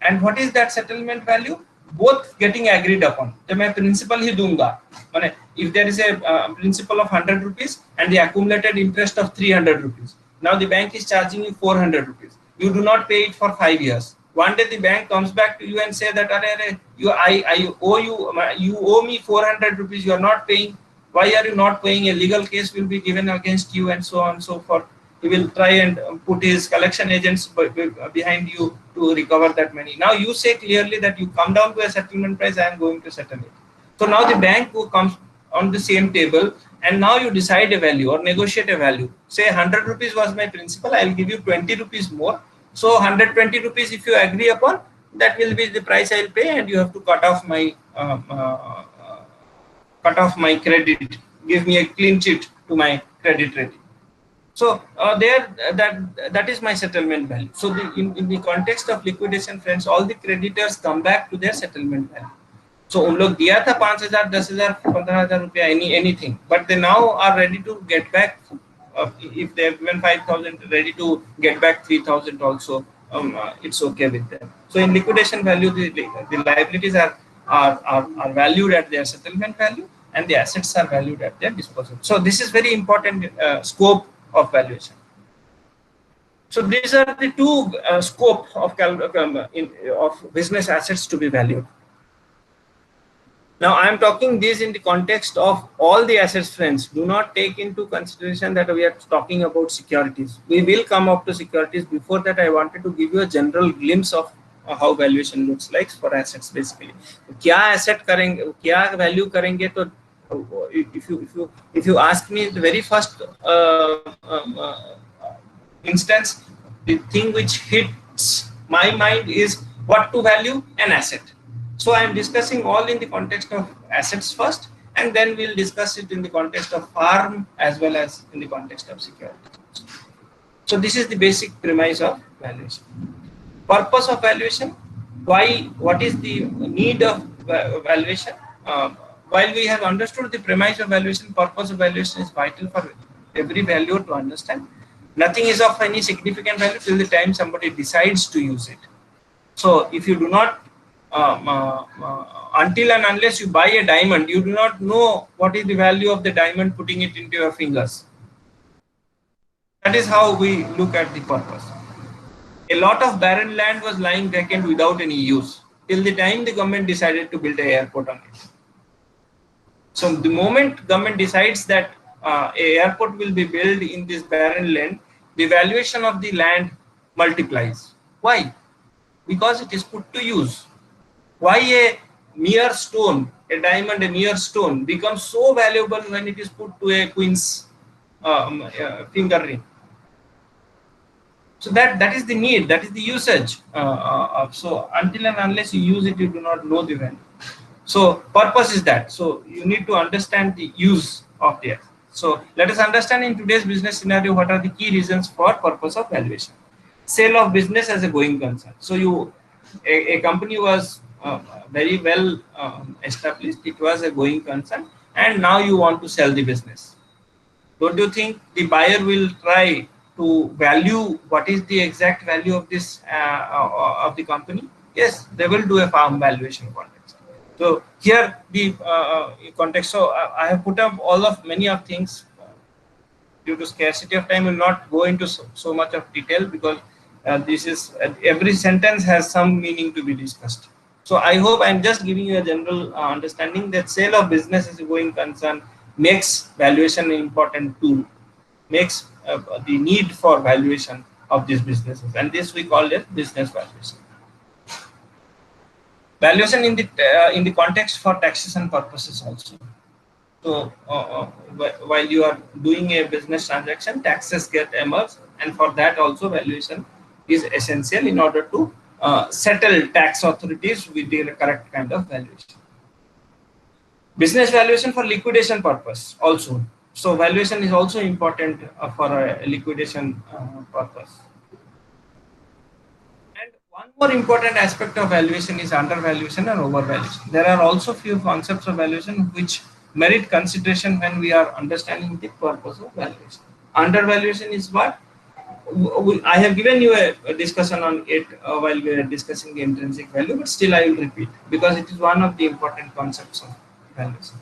And what is that settlement value? both getting agreed upon. तो मैं principal ही दूंगा. माने if there is a principal of 100 rupees and the accumulated interest of 300 rupees. Now the bank is charging you 400 rupees. You do not pay it for 5 years. One day the bank comes back to you and say that I owe you owe me 400 rupees. You are not paying. Why are you not paying? A legal case will be given against you and so on and so forth. He will try and put his collection agents behind you to recover that money. Now you say clearly that you come down to a settlement price, I am going to settle it. So now the bank who comes on the same table and now you decide a value or negotiate a value. Say 100 rupees was my principal, I will give you 20 rupees more. So 120 rupees if you agree upon, that will be the price I will pay, and you have to cut off my credit, give me a clean sheet to my credit rating. So that is my settlement value. So in the context of liquidation, friends, all the creditors come back to their settlement value. So उन लोग दिया था 5,000, 10,000, 15,000 रुपया, anything, but they now are ready to get back. If they have given 5,000, ready to get back 3,000 also. It's okay with them. So in liquidation value, the liabilities are valued at their settlement value, and the assets are valued at their disposal. So this is very important scope of valuation. So these are the two scope of business assets to be valued. Now I am talking this in the context of all the assets, friends. Do not take into consideration that we are talking about securities. We will come up to securities. Before that, I wanted to give you a general glimpse of how valuation looks like for assets basically. क्या asset करेंगे, क्या value करेंगे, तो if you ask me the very first instance, the thing which hits my mind is what to value an asset. So I am discussing all in the context of assets first, and then we'll discuss it in the context of farm as well as in the context of security. So this is the basic premise of valuation. Purpose of valuation. What is the need of valuation? While we have understood the premise of valuation, purpose of valuation is vital for every valuer to understand. Nothing is of any significant value till the time somebody decides to use it. So if you do not until and unless you buy a diamond, you do not know what is the value of the diamond putting it into your fingers. That is how we look at the purpose. A lot of barren land was lying vacant without any use till the time the government decided to build an airport on it. So the moment government decides that an airport will be built in this barren land, the valuation of the land multiplies. Why? Because it is put to use. Why a mere stone, a diamond, a mere stone becomes so valuable when it is put to a queen's finger ring? So that is the need, that is the usage. So until and unless you use it, you do not know the value. So purpose is that. So you need to understand the use of the asset. So let us understand in today's business scenario what are the key reasons for purpose of valuation. Sale of business as a going concern. So a company was very well established, it was a going concern, and now you want to sell the business. Don't you think the buyer will try to value what is the exact value of this of the company? Yes, they will do a farm valuation context. So here the context. So I have put up many of things. Due to scarcity of time, will not go into so much of detail because this is every sentence has some meaning to be discussed. So I hope I'm just giving you a general understanding that sale of business as a going concern makes valuation an important tool, makes the need for valuation of these businesses, and this we call it business valuation. Valuation in the context for taxation purposes also. So while you are doing a business transaction, taxes get emerged, and for that also valuation is essential in order to settle tax authorities with the correct kind of valuation. Business valuation for liquidation purpose also. So valuation is also important for a liquidation purpose. And one more important aspect of valuation is undervaluation and overvaluation. There are also few concepts of valuation which merit consideration when we are understanding the purpose of valuation. Undervaluation is what? I have given you a discussion on it while we are discussing the intrinsic value, but still I will repeat because it is one of the important concepts of valuation.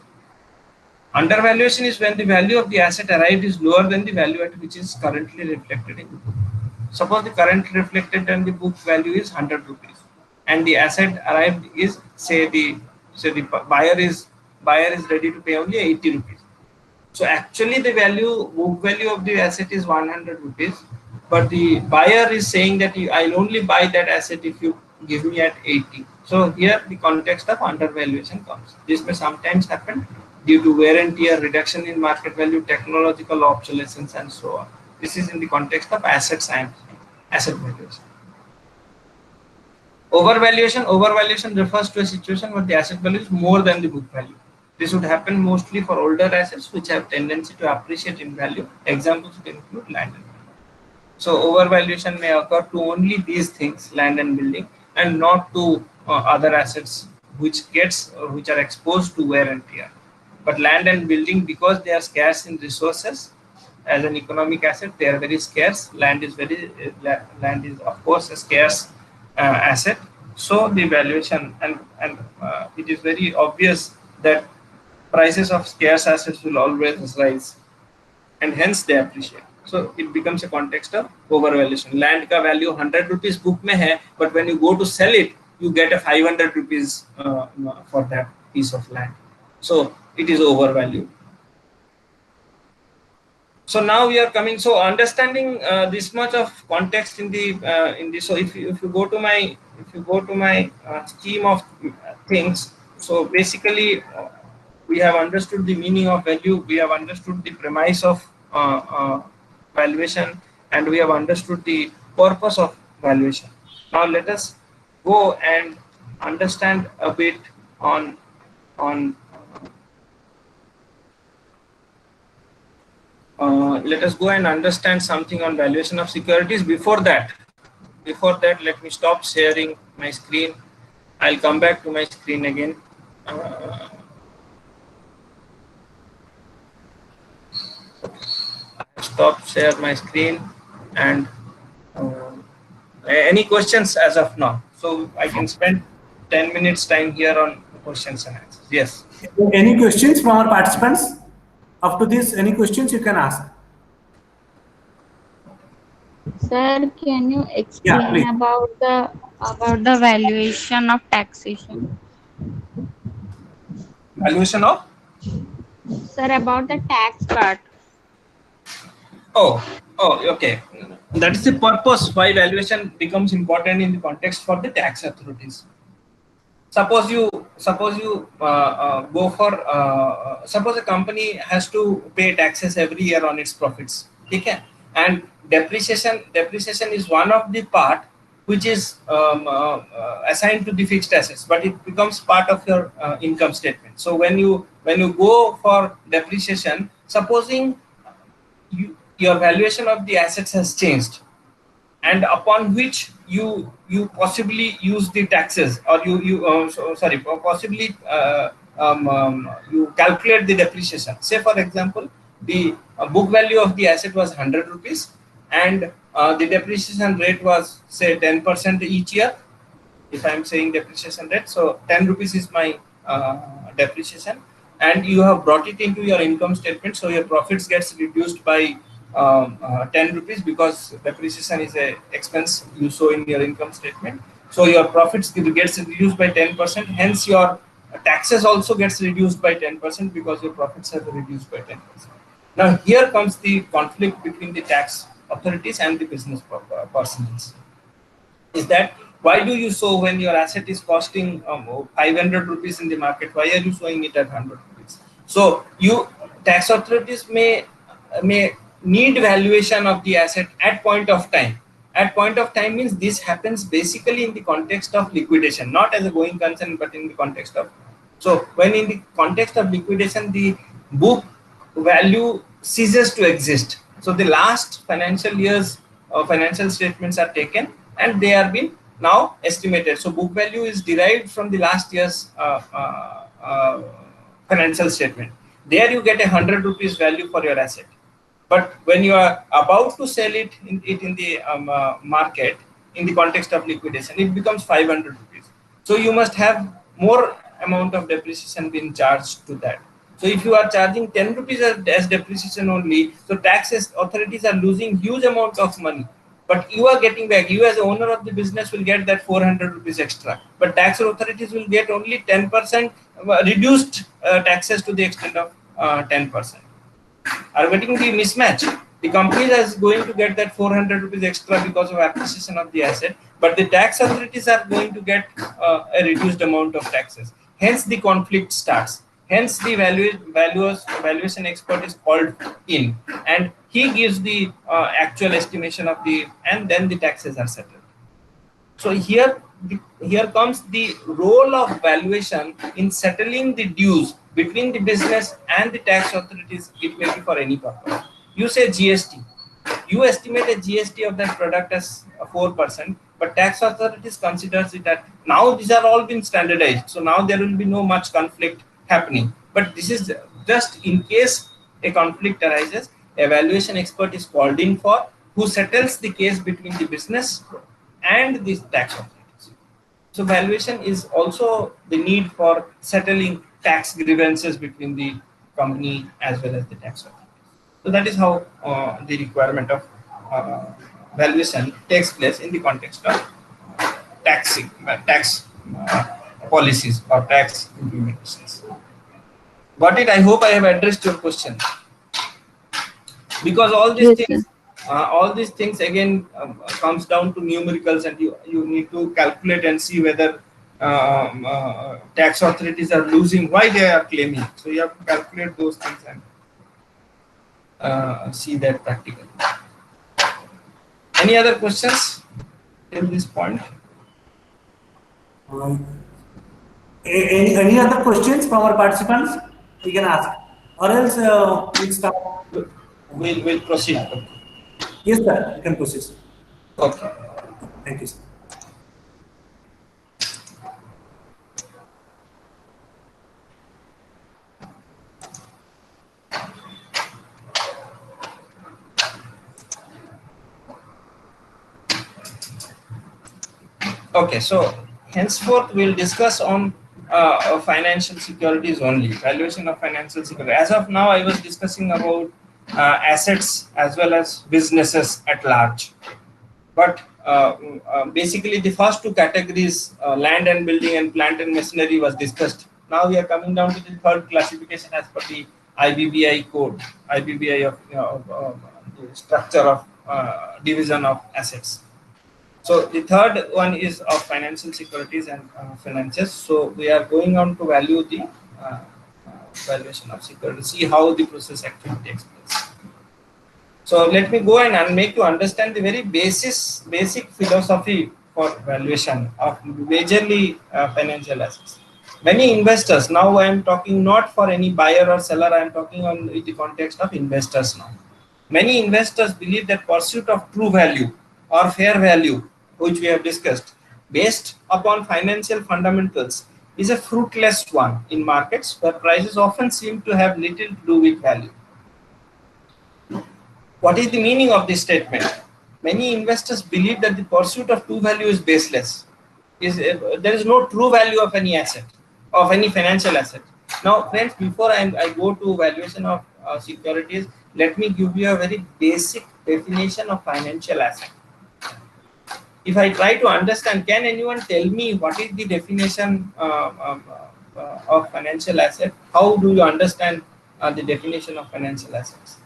Undervaluation is when the value of the asset arrived is lower than the value at which is currently reflected in the book. Suppose the currently reflected in the book value is 100 rupees, and the asset arrived is say the buyer is ready to pay only 80 rupees. So actually the book value of the asset is 100 rupees, but the buyer is saying that I'll only buy that asset if you give me at 80. So here the context of undervaluation comes. This may sometimes happen due to wear and tear, reduction in market value, technological obsolescence, and so on. This is in the context of asset science, asset valuation. Overvaluation refers to a situation where the asset value is more than the book value. This would happen mostly for older assets which have tendency to appreciate in value. Examples would include land and building. So overvaluation may occur to only these things, land and building, and not to other assets which are exposed to wear and tear. But land and building, because they are scarce in resources, as an economic asset, they are very scarce. Land is of course a scarce asset. So the valuation and it is very obvious that prices of scarce assets will always rise, and hence they appreciate. So it becomes a context of overvaluation. Land ka value 100 rupees book mein hai, but when you go to sell it, you get a 500 rupees for that piece of land. So it is overvalued. So now we are coming. So understanding this much of context in the so if you go to my scheme of things. So basically, we have understood the meaning of value. We have understood the premise of valuation, and we have understood the purpose of valuation. Now let us go and understand a bit on let us go and understand something on valuation of securities. Before that, let me stop sharing my screen. I'll come back to my screen again. Stop share my screen, and any questions as of now? So I can spend 10 minutes time here on questions and answers. Yes. Any questions from our participants? Up to this, any questions you can ask? Sir, can you explain about the valuation of taxation? Valuation of? Sir, about the tax part. Oh, okay. That is the purpose why valuation becomes important in the context for the tax authorities. Suppose you go for suppose a company has to pay taxes every year on its profits, okay? And depreciation is one of the part which is assigned to the fixed assets, but it becomes part of your income statement. So when you go for depreciation, supposing your valuation of the assets has changed, and upon which you possibly use the taxes, or you calculate the depreciation. Say for example, the book value of the asset was 100 rupees, and the depreciation rate was say 10% each year. If I am saying depreciation rate, so 10 rupees is my depreciation, and you have brought it into your income statement, so your profits gets reduced by 10 rupees, because depreciation is a expense you show in your income statement. So your profits gets reduced by 10%. Hence your taxes also gets reduced by 10% because your profits have reduced by 10%. Now here comes the conflict between the tax authorities and the business persons. Is that why do you show when your asset is costing 500 rupees in the market? Why are you showing it at 100 rupees? So tax authorities may need valuation of the asset at point of time. At point of time means this happens basically in the context of liquidation, not as a going concern, but in the context of. So when in the context of liquidation, the book value ceases to exist. So the last financial year's financial statements are taken, and they are being now estimated. So book value is derived from the last year's financial statement. There you get 100 rupees value for your asset. But when you are about to sell it in the market, in the context of liquidation, it becomes 500 rupees. So you must have more amount of depreciation being charged to that. So if you are charging 10 rupees as depreciation only, so taxes authorities are losing huge amount of money. But you are getting back, you as the owner of the business will get that 400 rupees extra. But tax authorities will get only 10% reduced taxes to the extent of 10%. Are getting the mismatch. The company is going to get that 400 rupees extra because of appreciation of the asset, but the tax authorities are going to get a reduced amount of taxes. Hence, the conflict starts. Hence, the valuation expert is called in, and he gives the actual estimation of the, and then the taxes are settled. So here comes the role of valuation in settling the dues between the business and the tax authorities. It may be for any purpose. You say GST. You estimate a GST of that product as 4%, but tax authorities considers it that now these are all been standardized. So now there will be no much conflict happening. But this is just in case a conflict arises, a valuation expert is called in for, who settles the case between the business and the tax authorities. So valuation is also the need for settling tax grievances between the company as well as the tax authorities. So that is how the requirement of valuation takes place in the context of tax policies or tax implementations. Got it? I hope I have addressed your question. Because all these Yes, things, sir. all these things again comes down to numericals, and you need to calculate and see whether tax authorities are losing, why they are claiming. So you have to calculate those things and see that practically. Any other questions till this point? Any other questions from our participants? We can ask, or else we'll start. We'll proceed. Yes, sir. You can proceed. Okay. Thank you, sir. Okay, so henceforth we'll discuss on financial securities only, valuation of financial security. As of now, I was discussing about assets as well as businesses at large. But basically, the first two categories, land and building and plant and machinery, was discussed. Now we are coming down to the third classification as per the IBBI code, IBBI of the structure of division of assets. So the third one is of financial securities and finances. So we are going on to value the valuation of security, see how the process actually takes place. So let me go and make you understand the very basic philosophy for valuation of majorly financial assets. Many investors, now I am talking not for any buyer or seller, I am talking on the context of investors now. Many investors believe that pursuit of true value or fair value, which we have discussed, based upon financial fundamentals, is a fruitless one in markets where prices often seem to have little to do with value. What is the meaning of this statement? Many investors believe that the pursuit of true value is baseless. There is no true value of any asset, of any financial asset. Now, friends, before I go to valuation of securities, let me give you a very basic definition of financial asset. If I try to understand, can anyone tell me what is the definition of financial asset? How do you understand the definition of financial assets?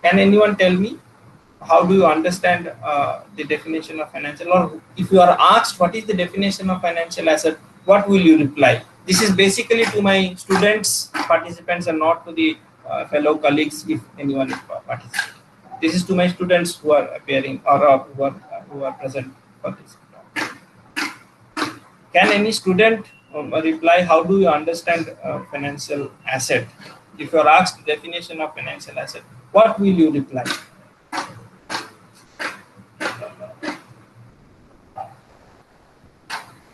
Can anyone tell me how do you understand the definition of financial, or if you are asked what is the definition of financial asset, what will you reply? This is basically to my students, participants, and not to the fellow colleagues if anyone participates. This is to my students who are appearing or who are present for this. Can any student reply how do you understand financial asset? If you are asked definition of financial asset, what will you reply?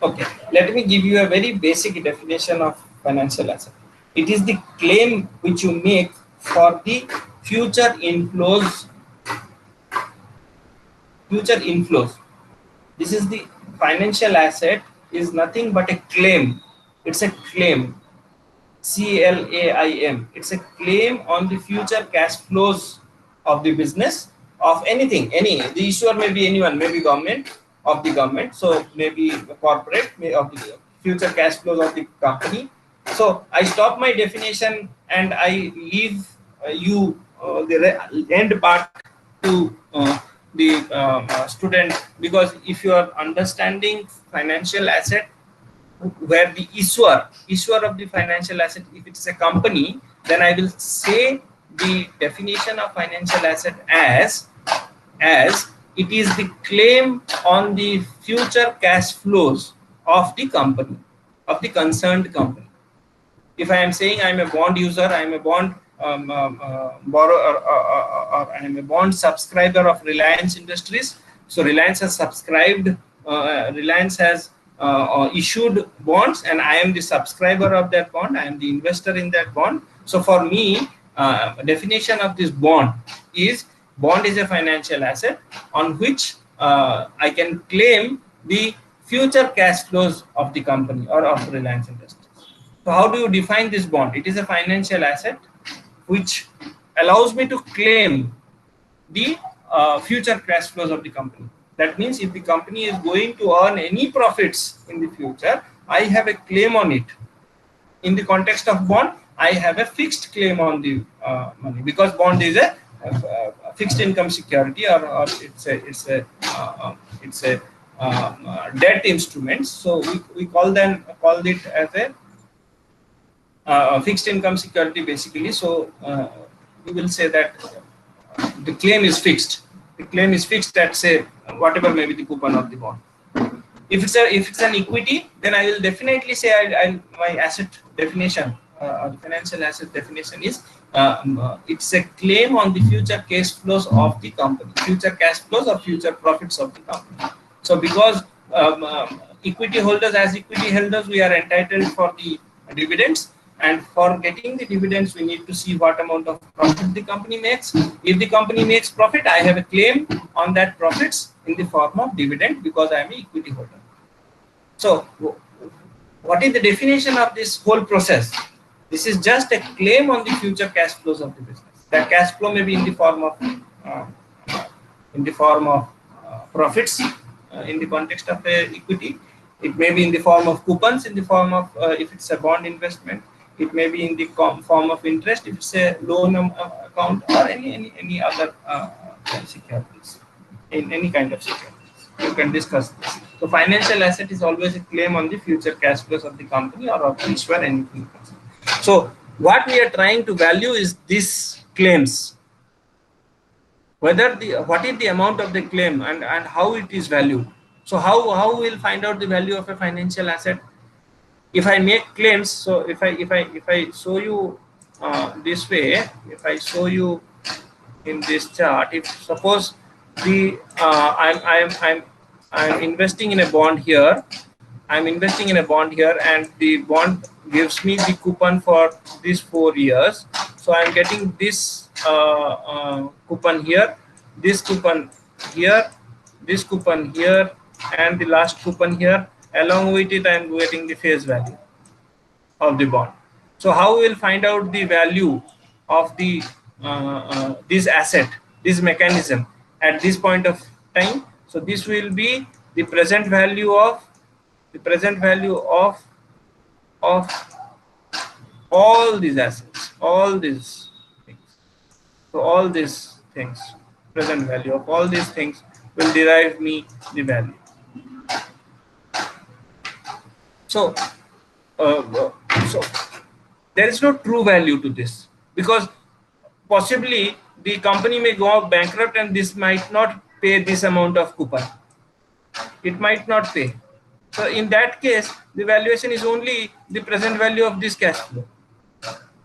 Okay, let me give you a very basic definition of financial asset. It is the claim which you make for the future inflows. Future inflows. This is the financial asset is nothing but a claim. It's a claim. CLAIM. It's a claim on the future cash flows of the business of anything. The issuer may be anyone, maybe government of the government. So maybe a corporate of the future cash flows of the company. So I stop my definition and I leave you the end part to the student, because if you are understanding financial asset, where the issuer of the financial asset, if it's a company, then I will say the definition of financial asset as it is the claim on the future cash flows of the company, of the concerned company. If I am saying I am a bond user, I am a bond borrower, or I am a bond subscriber of Reliance Industries. So Reliance has subscribed, Reliance has issued bonds, and I am the subscriber of that bond. I am the investor in that bond. So for me, definition of this bond is a financial asset on which I can claim the future cash flows of the company or of Reliance Industries. So how do you define this bond? It is a financial asset which allows me to claim the future cash flows of the company. That means if the company is going to earn any profits in the future, I have a claim on it. In the context of bond, I have a fixed claim on the money, because bond is a fixed income security, or it's a debt instrument. So we call it as a fixed income security basically. So we will say that the claim is fixed. The claim is fixed at, say, whatever may be the coupon of the bond. If it's an equity, then I will definitely say my asset definition, the financial asset definition is it's a claim on the future cash flows of the company, future cash flows or future profits of the company. So because equity holders, as equity holders, we are entitled for the dividends. And for getting the dividends, we need to see what amount of profit the company makes. If the company makes profit, I have a claim on that profits in the form of dividend, because I am an equity holder. So what is the definition of this whole process? This is just a claim on the future cash flows of the business. That cash flow may be in the form of profits in the context of equity. It may be in the form of coupons, in the form of if it's a bond investment. It may be in the form of interest if it's a loan account, or any other securities, in any kind of securities. You can discuss this. So financial asset is always a claim on the future cash flows of the company or of issuer, anything. So what we are trying to value is these claims. What is the amount of the claim and how it is valued. So how we'll find out the value of a financial asset? If I make claims, so if I show you this way, if I show you in this chart, if suppose the I'm investing in a bond here, and the bond gives me the coupon for these 4 years. So I'm getting this coupon here, this coupon here, this coupon here, and the last coupon here. Along with it, I am getting the face value of the bond. So how we will find out the value of the this asset, this mechanism at this point of time? So this will be the present value of all these assets, all these things. So all these things, present value of all these things will derive me the value. So there is no true value to this, because possibly the company may go bankrupt and this might not pay this amount of coupon. It might not pay. So in that case, the valuation is only the present value of this cash flow.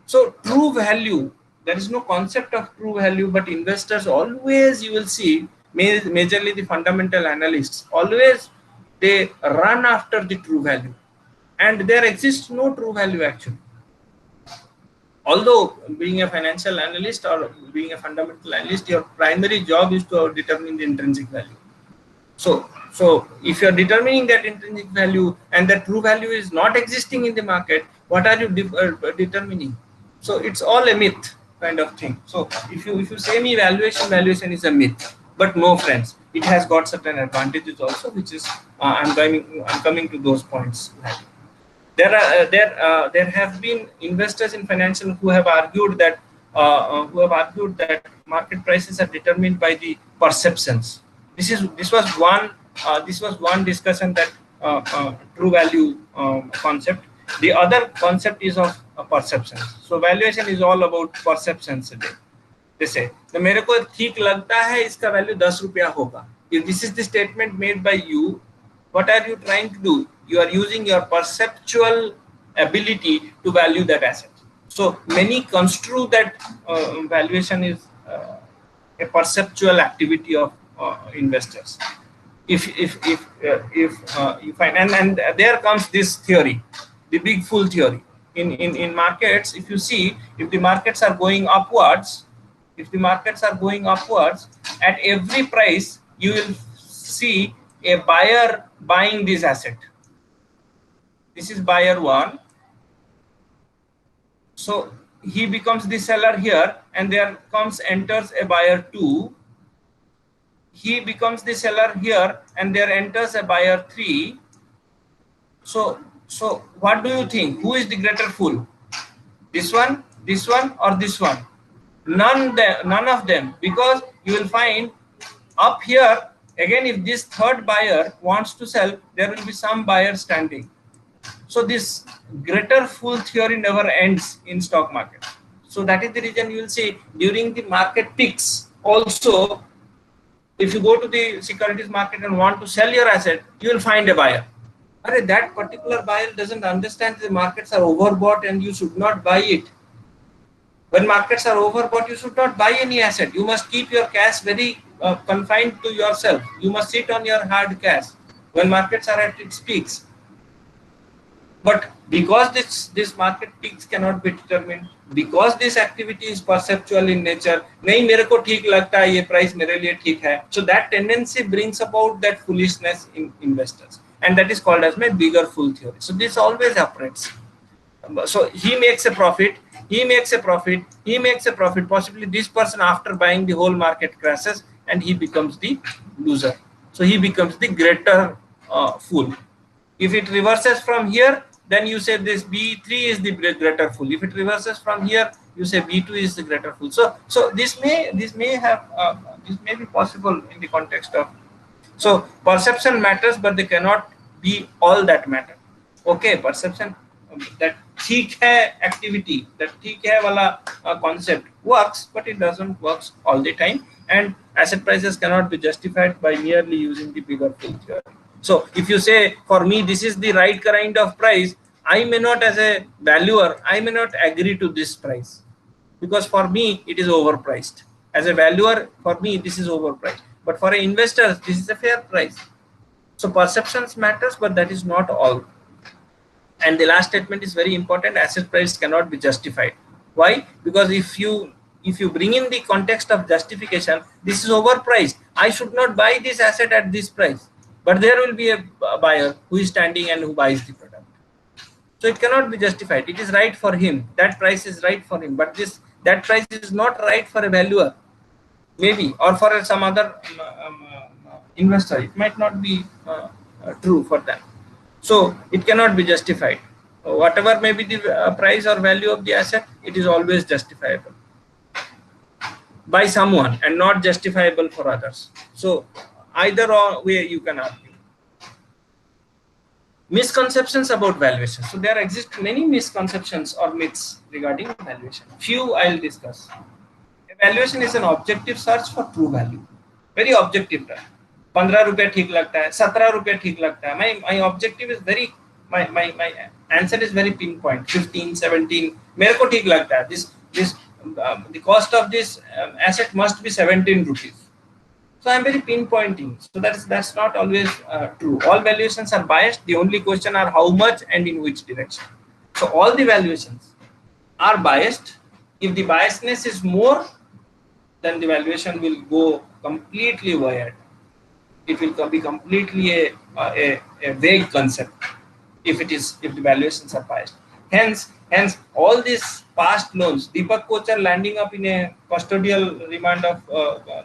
So true value, there is no concept of true value, but investors always, you will see, majorly the fundamental analysts, always they run after the true value. And there exists no true value actually. although being a financial analyst or being a fundamental analyst, your primary job is to determine the intrinsic value. So if you are determining that intrinsic value and that true value is not existing in the market, what are you determining? So it's all a myth kind of thing. So if you say me valuation is a myth, but no, friends, it has got certain advantages also, which is I'm coming to those points. There have been investors in financial who have argued that market prices are determined by the perceptions. This was one discussion, that true value concept. The other concept is of perceptions. So valuation is all about perceptions. जैसे तो मेरे को ठीक लगता है इसका value 10 रुपया होगा. If this is the statement made by you, what are you trying to do? You are using your perceptual ability to value that asset. So many construe that valuation is a perceptual activity of investors. If you find, and there comes this theory, the big fool theory. In markets, if you see, if the markets are going upwards, at every price you will see a buyer buying this asset. This is buyer 1. So he becomes the seller here, and there enters a buyer 2. He becomes the seller here, and there enters a buyer 3. So what do you think? Who is the greater fool? This one, or this one? None of them, because you will find up here again, if this third buyer wants to sell, there will be some buyer standing. So this greater fool theory never ends in stock market. So that is the reason you will see during the market peaks also, if you go to the securities market and want to sell your asset, you will find a buyer. That particular buyer doesn't understand the markets are overbought and you should not buy it. When markets are overbought, you should not buy any asset. You must keep your cash very confined to yourself. You must sit on your hard cash when markets are at its peaks. But because this market peaks cannot be determined, because this activity is perceptual in nature, नहीं मेरे को ठीक लगता है ये price मेरे लिए ठीक है. So that tendency brings about that foolishness in investors, and that is called as my bigger fool theory. So this always operates. So he makes a profit. Possibly this person, after buying, the whole market crashes and he becomes the loser. So he becomes the greater fool. If it reverses from here, then you say this B3 is the greater fool. If it reverses from here, you say B2 is the greater fool. So this may be possible in the context of. So perception matters, but they cannot be all that matter. Okay, perception, that ठीक है activity, that ठीक है वाला concept works, but it doesn't work all the time, and asset prices cannot be justified by merely using the bigger fool theory. So if you say, for me this is the right kind of price, I may not, as a valuer, I may not agree to this price, because for me it is overpriced. As a valuer, for me this is overpriced, but for an investor this is a fair price. So perceptions matters, but that is not all. And the last statement is very important: asset price cannot be justified. Why? Because if you bring in the context of justification, this is overpriced, I should not buy this asset at this price, but there will be a buyer who is standing and who buys the product. So it cannot be justified. It is right for him, that price is right for him, but that price is not right for a valuer, maybe, or for some other investor. It might not be true for them. So it cannot be justified. Whatever may be the price or value of the asset, it is always justifiable by someone and not justifiable for others. So either way you can argue. Misconceptions about valuation. So there exist many misconceptions or myths regarding valuation. Few I'll discuss. Valuation is an objective search for true value. Very objective. 15 रुपए ठीक लगता है, 17 रुपए ठीक लगता है. My objective is very, my answer is very pinpoint. 15, 17 मेरे को ठीक लगता है. The cost of this asset must be 17 rupees. So I'm very pinpointing. So that's not always true. All valuations are biased. The only question are how much and in which direction. So all the valuations, are biased. If the biasness is more, then the valuation will go completely wired. It will be completely a vague concept if the valuations are biased. Hence all these past loans, Deepak Kochar landing up in a custodial remand of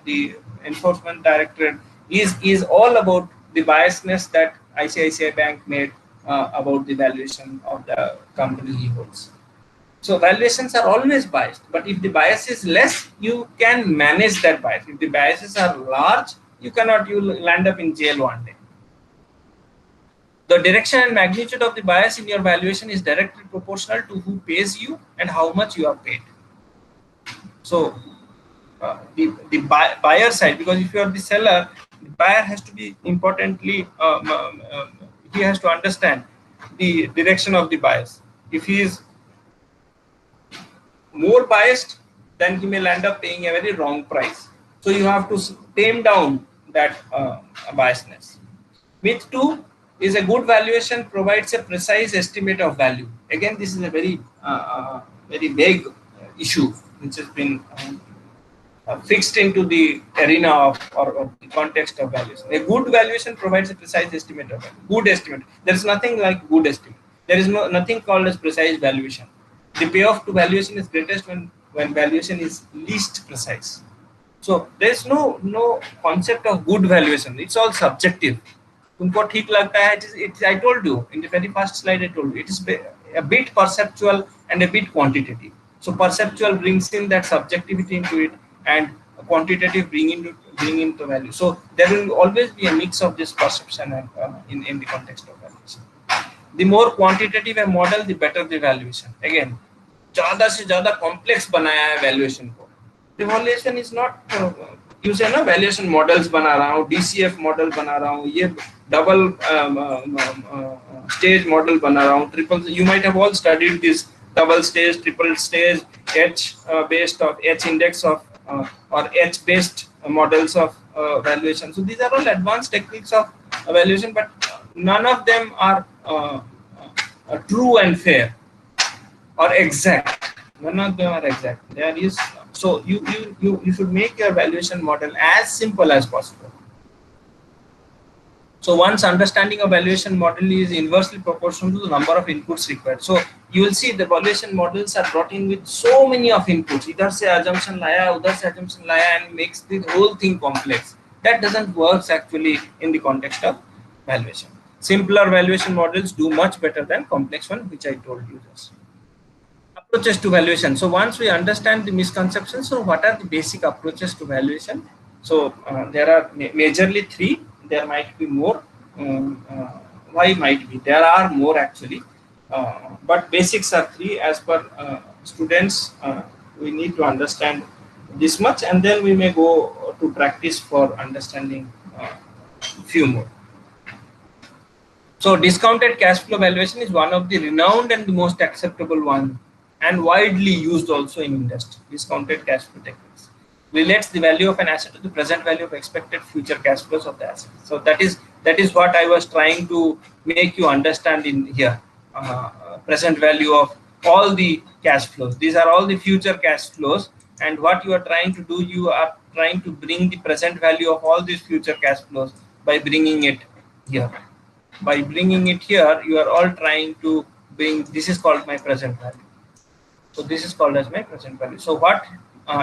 the enforcement directorate is all about the biasness that ICICI Bank made about the valuation of the company he holds. So valuations are always biased, but if the bias is less, you can manage that bias. If the biases are large, you cannot. You will land up in jail one day. The direction and magnitude of the bias in your valuation is directly proportional to who pays you and how much you are paid. So the buyer side, because if you are the seller, the buyer has to be importantly, he has to understand the direction of the bias. If he is more biased, then he may land up paying a very wrong price. So you have to tame down that biasness. Myth 2 is a good valuation provides a precise estimate of value. Again, this is a very very vague issue which has been fixed into the arena of or the context of valuation. A good valuation provides a precise estimate of value. Good estimate. There is nothing like good estimate. There is nothing called as precise valuation. The payoff to valuation is greatest when valuation is least precise. So there is no concept of good valuation. It's all subjective. तुमको ठीक लगता है? I told you in the very first slide. I told you it is a bit perceptual and a bit quantitative. So perceptual brings in that subjectivity into it, and quantitative bring into value. So there will always be a mix of this perception and in the context of valuation. The more quantitative a model, the better the valuation. Again, ज़्यादा से ज़्यादा complex बनाया है valuation को. The valuation is not you say ना valuation models बना रहा हूँ, DCF model बना रहा हूँ, ये double stage model बना रहा हूँ, triple. You might have all studied this double stage, triple stage, H based of H index of or H based models of valuation. So these are all advanced techniques of valuation, but none of them are true and fair or exact. None of them are exact. There is, so you should make your valuation model as simple as possible. So one's understanding of valuation model is inversely proportional to the number of inputs required. So you will see the valuation models are brought in with so many of inputs. इधर से assumption लाया, उधर से assumption लाया, and makes the whole thing complex. That doesn't work actually in the context of valuation. Simpler valuation models do much better than complex one, which I told you just. Approaches to valuation. So once we understand the misconceptions, so what are the basic approaches to valuation? So there are majorly three. There might be more. Why might be? There are more actually, but basics are three. As per students, we need to understand this much, and then we may go to practice for understanding few more. So discounted cash flow valuation is one of the renowned and the most acceptable one, and widely used also in industry. Discounted cash flow techniques relates the value of an asset to the present value of expected future cash flows of the asset. So that is what I was trying to make you understand in here. Present value of all the cash flows. These are all the future cash flows, and what you are trying to do, you are trying to bring the present value of all these future cash flows by bringing it here. By bringing it here, you are all trying to bring, this is called my present value. So this is called as my present value. So what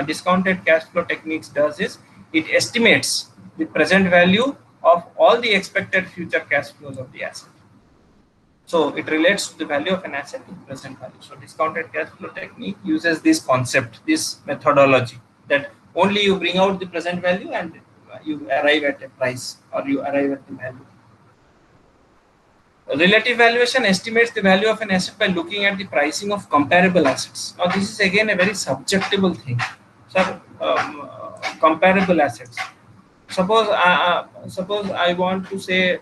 discounted cash flow techniques does is it estimates the present value of all the expected future cash flows of the asset. So it relates to the value of an asset to the present value. So discounted cash flow technique uses this concept, this methodology, that only you bring out the present value and you arrive at a price, or you arrive at the value. Relative valuation estimates the value of an asset by looking at the pricing of comparable assets. Now this is again a very subjective thing. So comparable assets. Suppose I want to say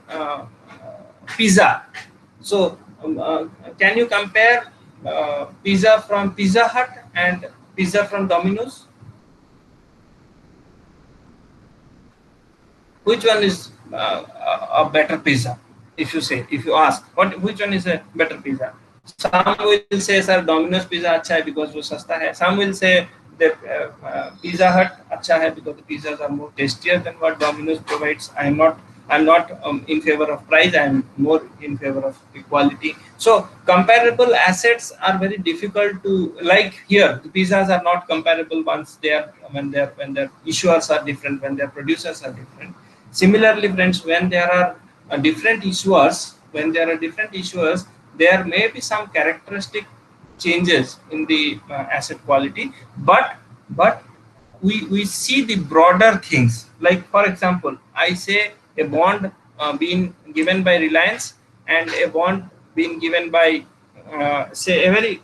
pizza. So can you compare pizza from Pizza Hut and pizza from Domino's? Which one is a better pizza? If you ask, which one is a better pizza? some will say sir Domino's pizza अच्छा है because वो सस्ता है. Some will say that Pizza Hut अच्छा है because the pizzas are more tastier than what Domino's provides. I'm not in favor of price. I'm more in favor of quality. So comparable assets are very difficult to, like here the pizzas are not comparable once they are when their issuers are different, when their producers are different. Similarly, friends, when there are different issuers, there may be some characteristic changes in the asset quality, but we see the broader things. Like for example, I say a bond being given by Reliance and a bond being given by say a very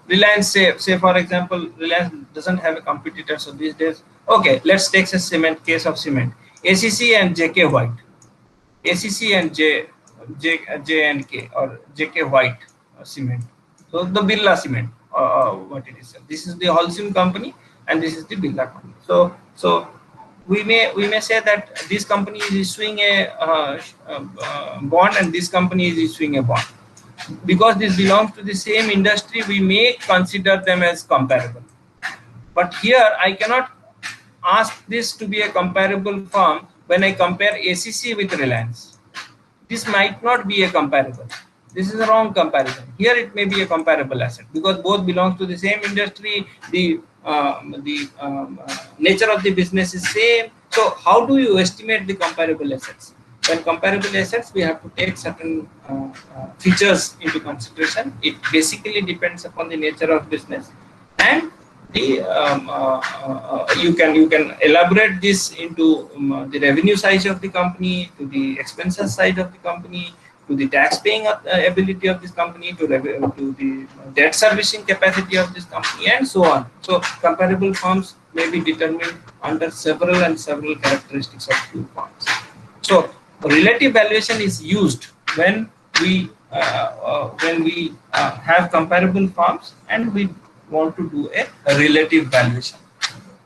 Reliance, say for example, Reliance doesn't have a competitor. So these days, okay, let's take a case of cement. ACC and JK White, ACC and J&K or JK White cement. So the Birla cement, what it is. This is the Holcim company, and this is the Birla company. So we may say that this company is issuing a bond, and this company is issuing a bond. Because this belongs to the same industry, we may consider them as comparable. But here I cannot ask this to be a comparable firm when I compare ACC with Reliance. This might not be a comparable. This is a wrong comparison. Here it may be a comparable asset because both belong to the same industry. The nature of the business is same. So how do you estimate the comparable assets? When comparable assets, we have to take certain features into consideration. It basically depends upon the nature of business, and the you can elaborate this into the revenue side of the company, to the expenses side of the company, to the tax paying ability of this company, to the debt servicing capacity of this company, and so on. So comparable firms may be determined under several characteristics of few firms. So relative valuation is used when we have comparable firms and we want to do a relative valuation.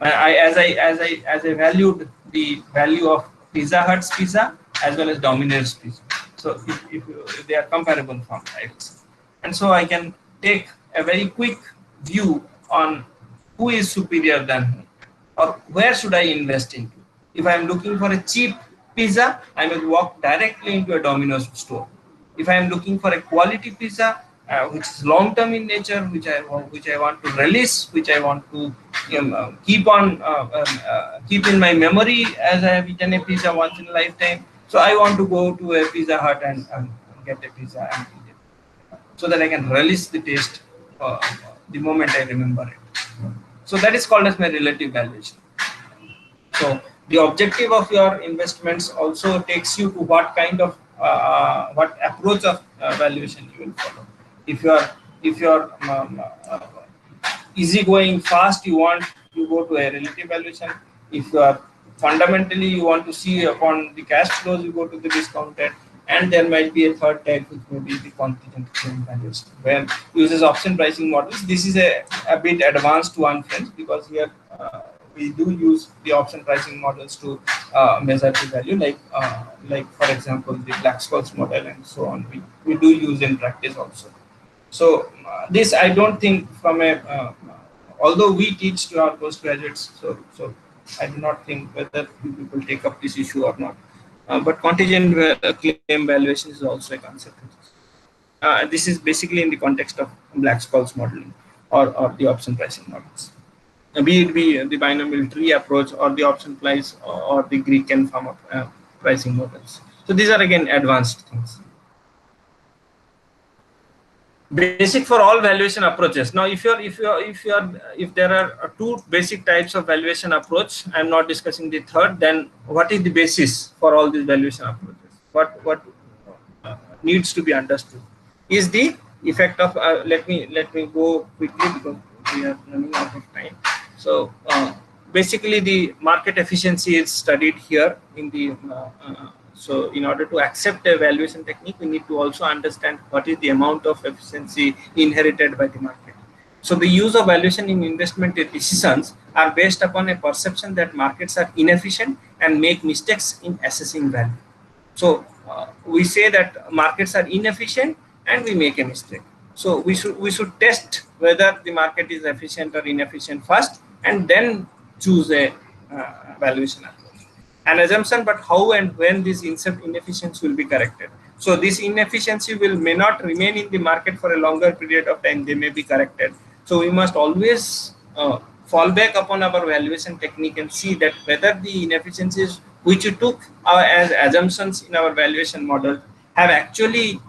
As I valued the value of Pizza Hut's pizza as well as Domino's pizza. So if they are comparable firms, right? And so I can take a very quick view on who is superior than whom, or where should I invest into. If I am looking for a cheap pizza, I will walk directly into a Domino's store. If I am looking for a quality pizza, which is long term in nature, which I want to relish, which I want to keep in my memory as I have eaten a pizza once in a lifetime. So I want to go to a Pizza Hut and get a pizza and eat it, so that I can relish the taste the moment I remember it. So that is called as my relative valuation. So the objective of your investments also takes you to what kind of what approach of valuation you will follow. If you are easygoing, fast, you go to a relative valuation. If you are fundamentally you want to see upon the cash flows, you go to the discounted. And there might be a third type, which may be the contingent claim valuation, where uses option pricing models. This is a bit advanced one, friends, because here we do use the option pricing models to measure the value, like for example the Black-Scholes model and so on. We do use in practice also. So this I don't think from a although we teach to our postgraduates, so I do not think whether people take up this issue or not. But contingent claim valuation is also a concept. This is basically in the context of Black-Scholes modeling or the option pricing models. Be it the binomial tree approach or the option price or the Greek and form of pricing models. So these are again advanced things. Basic for all valuation approaches. Now, if there are two basic types of valuation approach, I am not discussing the third. Then what is the basis for all these valuation approaches? What needs to be understood is the effect of. Let me go quickly because we are running out of time. So basically, the market efficiency is studied here in the. So in order to accept a valuation technique, we need to also understand what is the amount of efficiency inherited by the market. So the use of valuation in investment decisions are based upon a perception that markets are inefficient and make mistakes in assessing value. So we say that markets are inefficient and we make a mistake. So we should test whether the market is efficient or inefficient first, and then choose a valuation approach. An assumption, but how and when this inefficiency will be corrected. So this inefficiency may not remain in the market for a longer period of time. They may be corrected. So we must always fall back upon our valuation technique and see that whether the inefficiencies which you took as assumptions in our valuation model are actually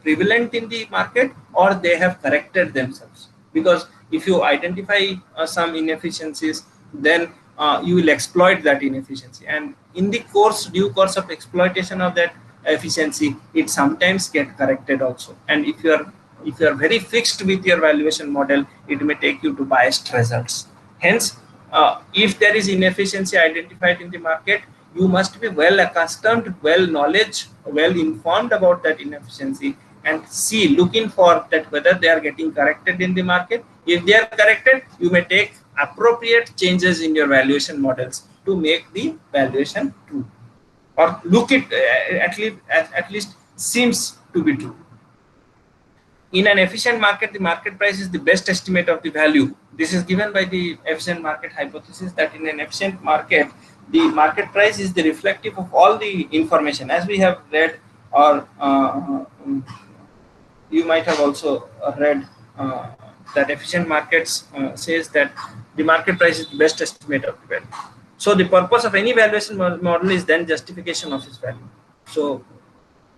prevalent in the market, or they have corrected themselves. Because if you identify some inefficiencies, then you will exploit that inefficiency, and in the due course of exploitation of that efficiency, it sometimes get corrected also. And if you are very fixed with your valuation model, it may take you to biased results. Hence, if there is inefficiency identified in the market, you must be well accustomed, well informed about that inefficiency, and looking for that whether they are getting corrected in the market. If they are corrected, you may take appropriate changes in your valuation models to make the valuation true, or look it at least seems to be true. In an efficient market, the market price is the best estimate of the value. This is given by the efficient market hypothesis, that in an efficient market, the market price is the reflective of all the information, as we have read, or you might have also read that efficient markets says that the market price is the best estimate of the value. So the purpose of any valuation model is then justification of its value. So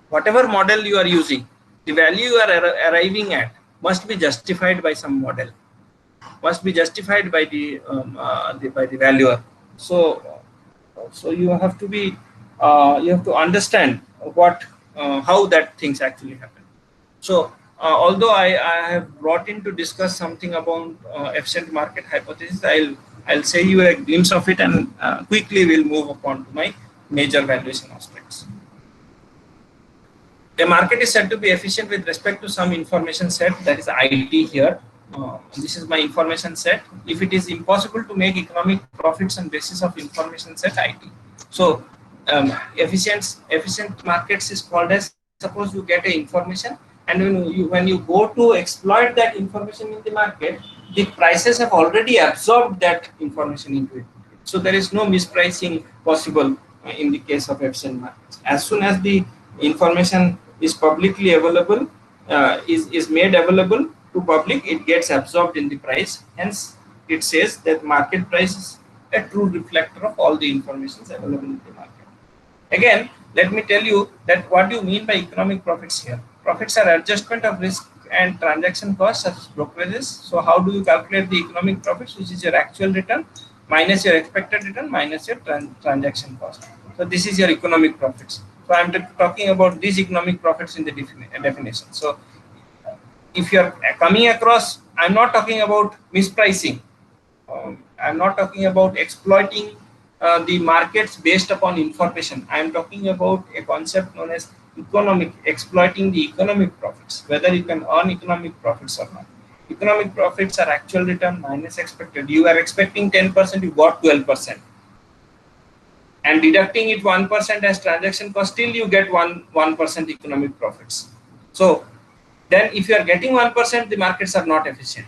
whatever model you are using, the value you are arriving at must be justified by some model, must be justified by the valuer. So you have to be you have to understand how that things actually happen. So although I have brought in to discuss something about efficient market hypothesis, I'll say you a glimpse of it, and quickly we'll move upon to my major valuation aspects. A market is said to be efficient with respect to some information set, that is IT here. This is my information set. If it is impossible to make economic profits on basis of information set IT. So efficient markets is called as, suppose you get a information, and when you go to exploit that information in the market, the prices have already absorbed that information into it. So there is no mispricing possible in the case of efficient markets. As soon as the information is publicly available, is made available to public, it gets absorbed in the price. Hence, it says that market price is a true reflector of all the information available in the market. Again, let me tell you that what do you mean by economic profits here. Profits are adjustment of risk and transaction costs such as brokerages. So how do you calculate the economic profits, which is your actual return minus your expected return minus your transaction cost. So this is your economic profits. So I'm talking about these economic profits in the definition. So if you're coming across, I'm not talking about mispricing. I'm not talking about exploiting the markets based upon information. I'm talking about a concept known as exploiting the economic profits, whether you can earn economic profits or not. Economic profits are actual return minus expected. You are expecting 10%, you got 12%. And deducting it 1% as transaction cost, still you get 1% economic profits. So then if you are getting 1%, the markets are not efficient.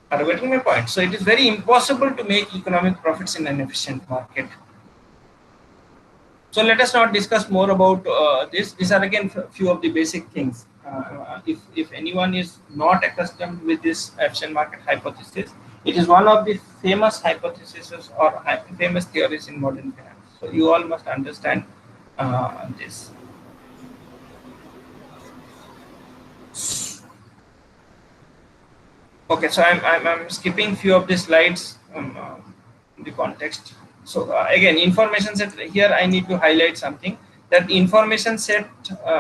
Are you getting my point? So it is very impossible to make economic profits in an efficient market. So let us not discuss more about this. These are again few of the basic things. If anyone is not accustomed with this efficient market hypothesis, it is one of the famous hypotheses or famous theories in modern finance. So you all must understand this. Okay, so I'm skipping few of the slides in the context. So again, information set here, I need to highlight something, that information set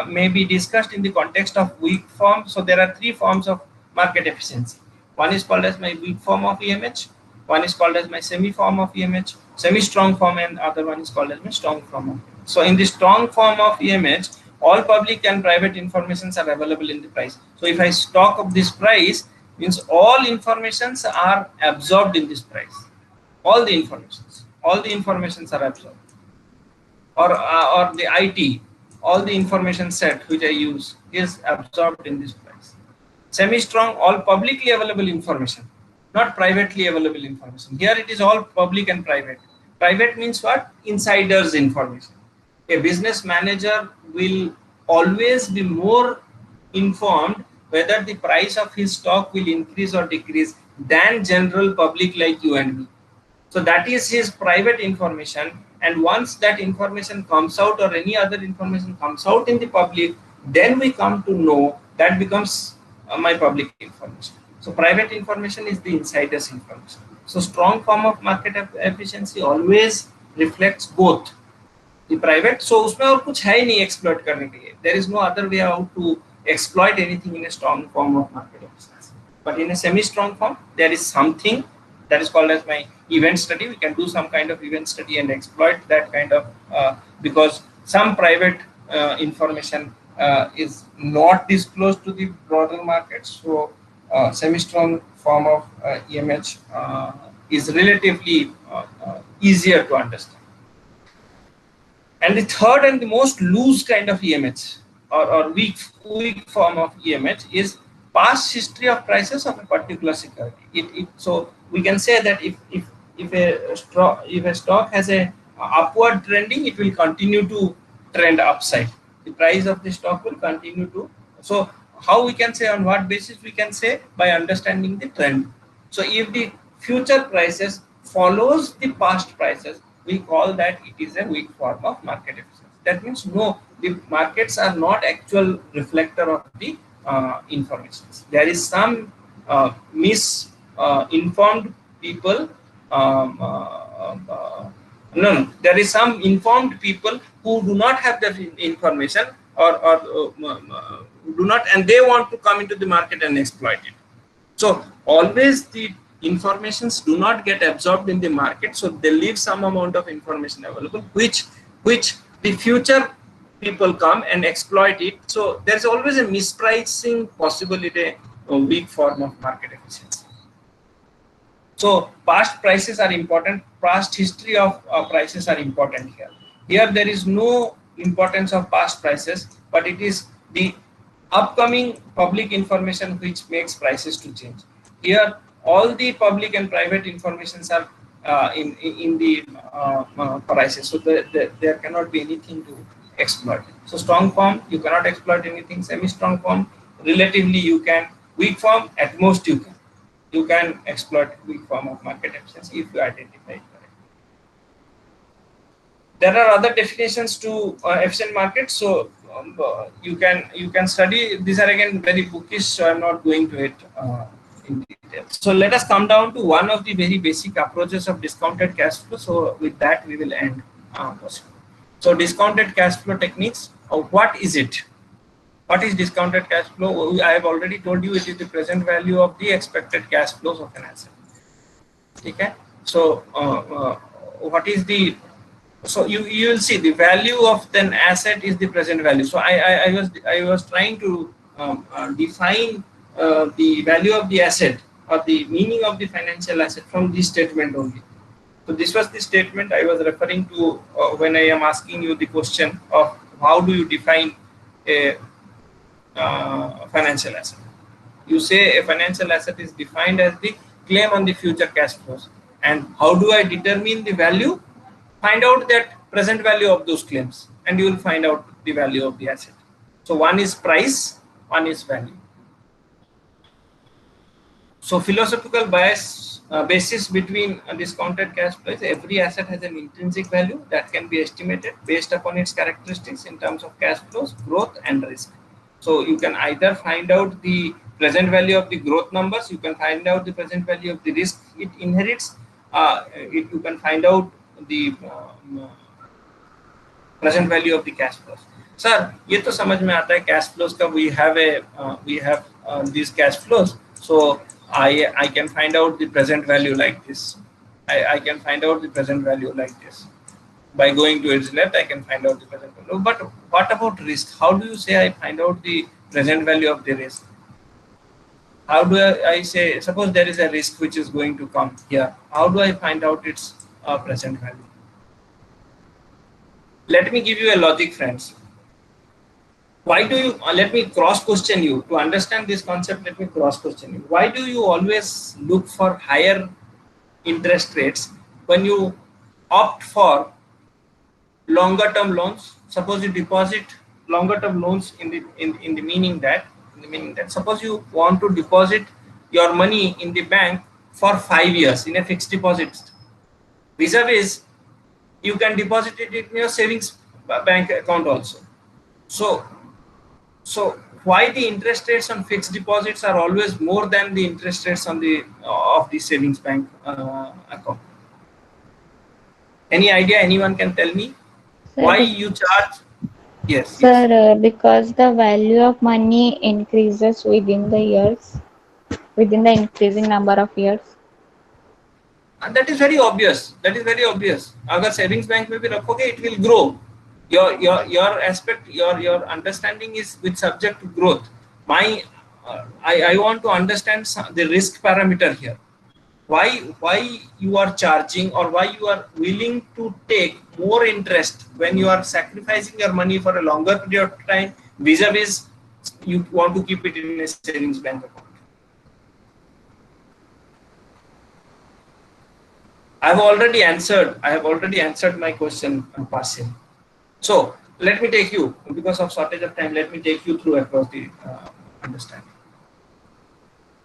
may be discussed in the context of weak form. So there are three forms of market efficiency. One is called as my weak form of EMH, one is called as my semi form of EMH, semi-strong form, and other one is called as my strong form of EMH. So in the strong form of EMH, all public and private informations are available in the price. So if I stock up this price, means all informations are absorbed in this price. All the informations are absorbed. or the IT, all the information set which I use is absorbed in this price. Semi-strong, all publicly available information, not privately available information. Here it is all public and private. Private means what? Insiders information. A business manager will always be more informed whether the price of his stock will increase or decrease than general public like you and me. So that is his private information, and once that information comes out or any other information comes out in the public, then we come to know that becomes my public information. So private information is the insider's information. So strong form of market efficiency always reflects both the private. So उसमें और कुछ है ही नहीं exploit करने के लिए. There is no other way how to exploit anything in a strong form of market efficiency. But in a semi-strong form, there is something that is called as my event study. We can do some kind of event study and exploit that kind of because some private information is not disclosed to the broader market. So semi-strong form of EMH is relatively easier to understand. And the third and the most loose kind of EMH or weak form of EMH is past history of prices of a particular security. So we can say that if a stock has a upward trending, it will continue to trend upside. The price of the stock will continue to. So how we can say, on what basis we can say? By understanding the trend. So if the future prices follows the past prices, we call that it is a weak form of market efficiency. That means no, the markets are not actual reflector of the information. There is some misinformed people. No, there is some informed people who do not have that information or do not, and they want to come into the market and exploit it. So always the informations do not get absorbed in the market, so they leave some amount of information available, which the future people come and exploit it. So there's always a mispricing possibility, a weak form of market efficiency. So past prices are important, past history of prices are important here. Here there is no importance of past prices, but it is the upcoming public information which makes prices to change. Here all the public and private informations are in the prices, so there cannot be anything to exploit. So strong form, you cannot exploit anything. Semi-strong form, relatively you can. Weak form, at most you can exploit weak form of market efficiency if you identify it correctly. There are other definitions to efficient market, so you can study. These are again very bookish, so I'm not going to it in detail. So let us come down to one of the very basic approaches of discounted cash flow. So with that we will end. So discounted cash flow techniques. What is it? What is discounted cash flow? I have already told you it is the present value of the expected cash flows of an asset. Okay. So what is the, so you will see the value of an asset is the present value. So I was trying to define the value of the asset or the meaning of the financial asset from this statement only. So this was the statement I was referring to when I am asking you the question of how do you define a financial asset. You say a financial asset is defined as the claim on the future cash flows. And how do I determine the value? Find out that present value of those claims and you will find out the value of the asset. So one is price, one is value. So philosophical basis between discounted cash flows, every asset has an intrinsic value that can be estimated based upon its characteristics in terms of cash flows, growth and risk. So you can either find out the present value of the growth numbers, you can find out the present value of the risk it inherits, you can find out the present value of the cash flows. Sir, ये तो समझ में आता है cash flows का we have these cash flows. So I can find out the present value like this. I can find out the present value like this. By going to its left, I can find out the present value. But what about risk? How do you say I find out the present value of the risk? How do I say, suppose there is a risk which is going to come here. How do I find out its present value? Let me give you a logic, friends. Why do you, let me cross question you to understand this concept. Let me cross question you. Why do you always look for higher interest rates when you opt for longer term loans? Suppose you deposit longer term loans in the meaning that suppose you want to deposit your money in the bank for 5 years in a fixed deposit, vis-a-vis you can deposit it in your savings bank account also. So why the interest rates on fixed deposits are always more than the interest rates on the of the savings bank account? Any idea? Anyone can tell me why you charge? Yes, yes. Sir, because the value of money increases within the years, within the increasing number of years. And that is very obvious. That is very obvious. Agar savings bank mein bhi rakhoge, it will grow. Your aspect, your understanding is with subject to growth. I want to understand the risk parameter here. Why you are charging, or why you are willing to take more interest when you are sacrificing your money for a longer period of time, vis-a-vis you want to keep it in a savings bank account? I have already answered my question partially. So let me take you, because of shortage of time, let me take you through across the understanding.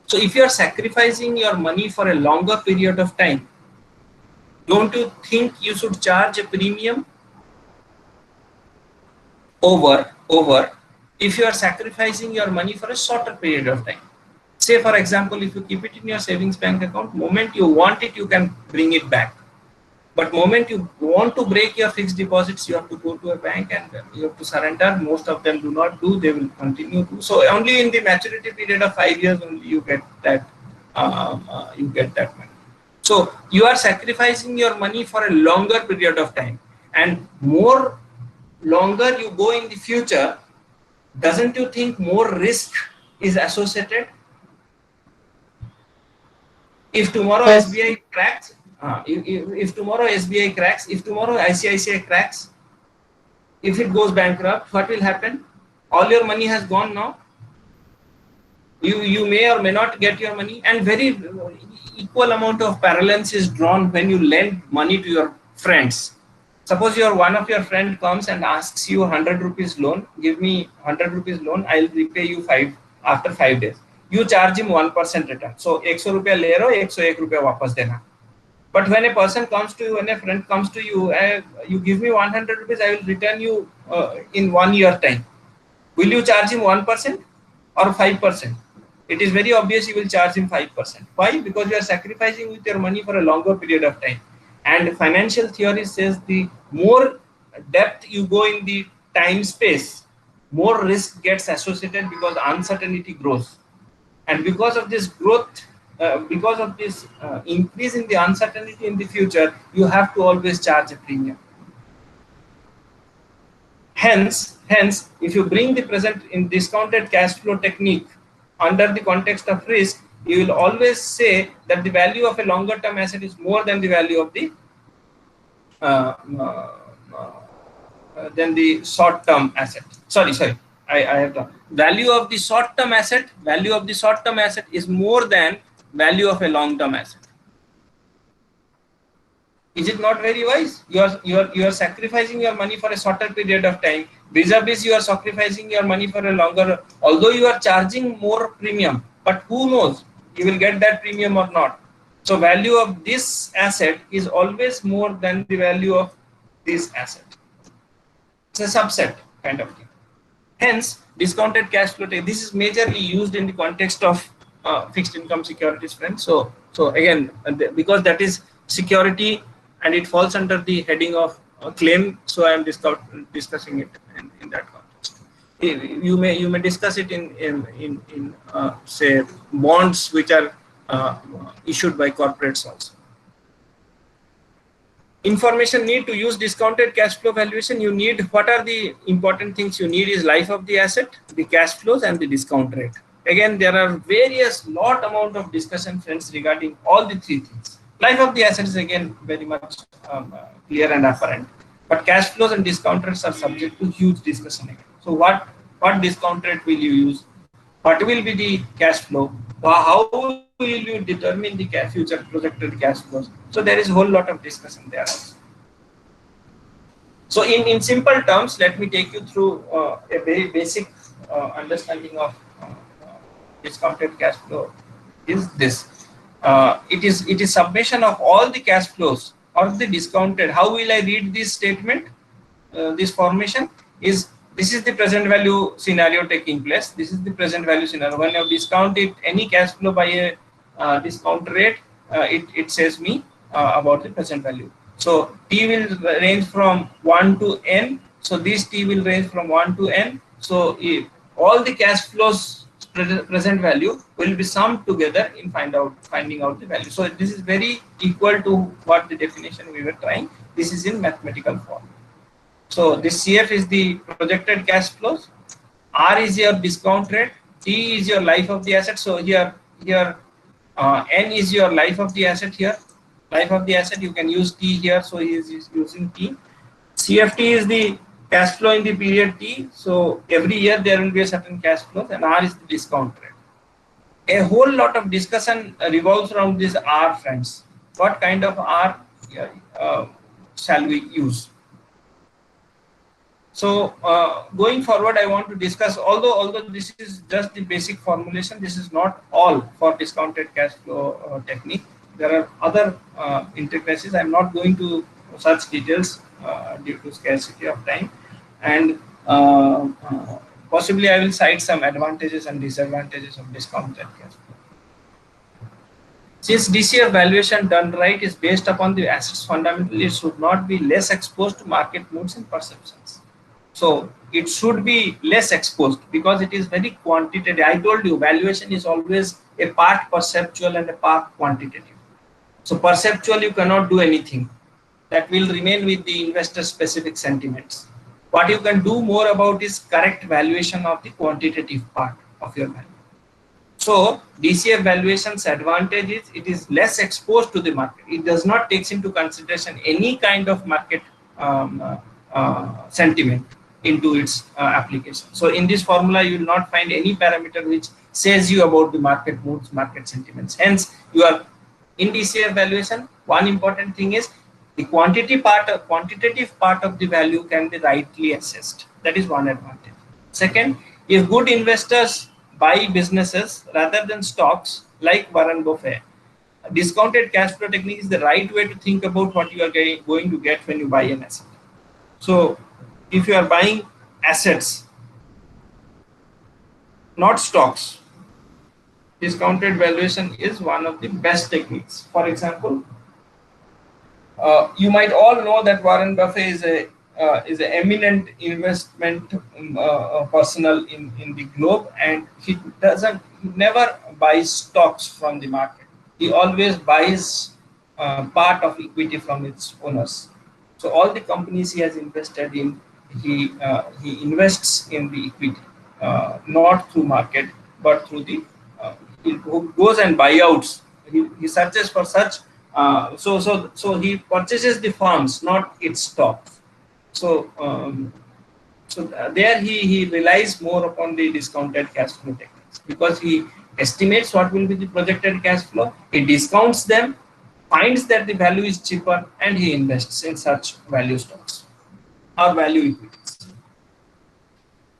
So if you are sacrificing your money for a longer period of time, don't you think you should charge a premium over if you are sacrificing your money for a shorter period of time? Say for example, if you keep it in your savings bank account, moment you want it, you can bring it back. But moment you want to break your fixed deposits, you have to go to a bank and you have to surrender. Most of them do not do; they will continue to. So only in the maturity period of 5 years only you get that. Money. So you are sacrificing your money for a longer period of time, and more longer you go in the future, doesn't you think more risk is associated? If tomorrow Yes. SBI cracks, if tomorrow SBI cracks, if tomorrow ICICI cracks, if it goes bankrupt, what will happen? All your money has gone now. You may or may not get your money, and very equal amount of parallels is drawn when you lend money to your friends. Suppose one of your friend comes and asks you 100 rupees loan, give me 100 rupees loan, I'll repay you after 5 days. You charge him 1% return. So 100 ruपया ले रहे हो, 101 रुपया वापस देना. But when a person comes to you, when a friend comes to you, you give me 100 rupees, I will return you in 1 year time. Will you charge him 1% or 5%? It is very obvious you will charge him 5%. Why? Because you are sacrificing with your money for a longer period of time. And financial theory says the more depth you go in the time space, more risk gets associated, because uncertainty grows. And because of this growth, because of this increase in the uncertainty in the future, you have to always charge a premium. Hence, if you bring the present in discounted cash flow technique under the context of risk, you will always say that the value of a longer term asset is more than the value of the short term asset. Sorry. I have the value of the short term asset. Value of the short term asset is more than value of a long term asset. Is it not very wise? You are sacrificing your money for a shorter period of time. Vis-a-vis, you are sacrificing your money for a longer. Although you are charging more premium, but who knows you will get that premium or not. So value of this asset is always more than the value of this asset. It's a subset kind of thing. Hence, discounted cash flow. This is majorly used in the context of fixed income securities, friends. So again, because that is security and it falls under the heading of claim, so I am discussing it in that context. You may discuss it in say bonds which are issued by corporates also. Information need to use discounted cash flow valuation. You need, what are the important things you need is life of the asset, the cash flows, and the discount rate. Again, there are various lot amount of discussion, friends, regarding all the three things. Life of the asset is again very much clear and apparent. But cash flows and discount rates are subject to huge discussion again. So what discount rate will you use? What will be the cash flow? How will you determine the future projected cash flows? So there is a whole lot of discussion there also. So in simple terms, let me take you through a very basic understanding of discounted cash flow. Is this? It is summation of all the cash flows or the discounted. How will I read this statement? This formation is, this is the present value scenario taking place. This is the present value scenario. When you discount it, any cash flow by a discount rate, it says me about the present value. So T will range from 1 to N. So this T will range from 1 to N. So if all the cash flows present value will be summed together in finding out the value. So this is very equal to what the definition we were trying. This is in mathematical form. So this CF is the projected cash flows. R is your discount rate. T is your life of the asset. So here N is your life of the asset here. Life of the asset, you can use T here. So he is using T. CFT is the cash flow in the period T. So every year there will be a certain cash flow, and R is the discount rate. A whole lot of discussion revolves around this R, friends. What kind of R shall we use? So going forward, I want to discuss, although this is just the basic formulation, this is not all for discounted cash flow technique. There are other intricacies. I'm not going to such details due to scarcity of time, and possibly I will cite some advantages and disadvantages of discounted cash flow. Since DCF valuation done right is based upon the assets fundamentally, it should not be less exposed to market moods and perceptions. So it should be less exposed because it is very quantitative. I told you valuation is always a part perceptual and a part quantitative. So perceptual, you cannot do anything. That will remain with the investor specific sentiments. What you can do more about is correct valuation of the quantitative part of your value. So DCF valuation's advantage is it is less exposed to the market. It does not take into consideration any kind of market sentiment into its application. So in this formula, you will not find any parameter which says you about the market moods, market sentiments. Hence, you are in DCF valuation. One important thing is the quantitative part of the value can be rightly assessed. That is one advantage. Second, if good investors buy businesses rather than stocks, like Warren Buffett, discounted cash flow technique is the right way to think about what you are going to get when you buy an asset. So if you are buying assets, not stocks, discounted valuation is one of the best techniques. For example, you might all know that Warren Buffett is an eminent investment personnel in the globe, and he never buys stocks from the market. He always buys part of equity from its owners. So all the companies he has invested in, he invests in the equity, not through market, but through the he goes and buyouts. He searches for such. So he purchases the firms, not its stocks. So there he relies more upon the discounted cash flow techniques because he estimates what will be the projected cash flow. He discounts them, finds that the value is cheaper, and he invests in such value stocks or value equities.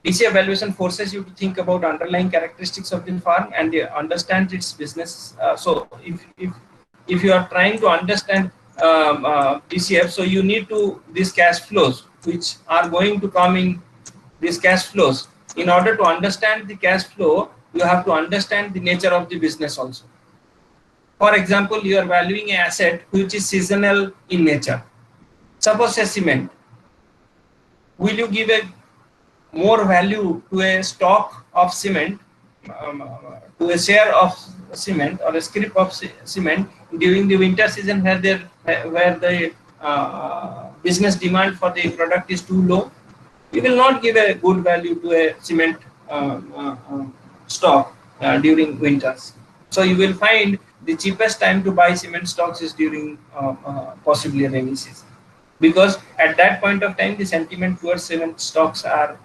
DCF valuation forces you to think about underlying characteristics of the firm and understand its business. So if you are trying to understand DCF, so you need to these cash flows which are going to come in these cash flows. In order to understand the cash flow, you have to understand the nature of the business also. For example, you are valuing an asset which is seasonal in nature. Suppose a cement. Will you give a more value to a stock of cement, to a share of cement or a scrip of cement during the winter season where the business demand for the product is too low? You will not give a good value to a cement stock during winters. So you will find the cheapest time to buy cement stocks is during possibly a rainy season. because at that point of time the sentiment towards cement stocks are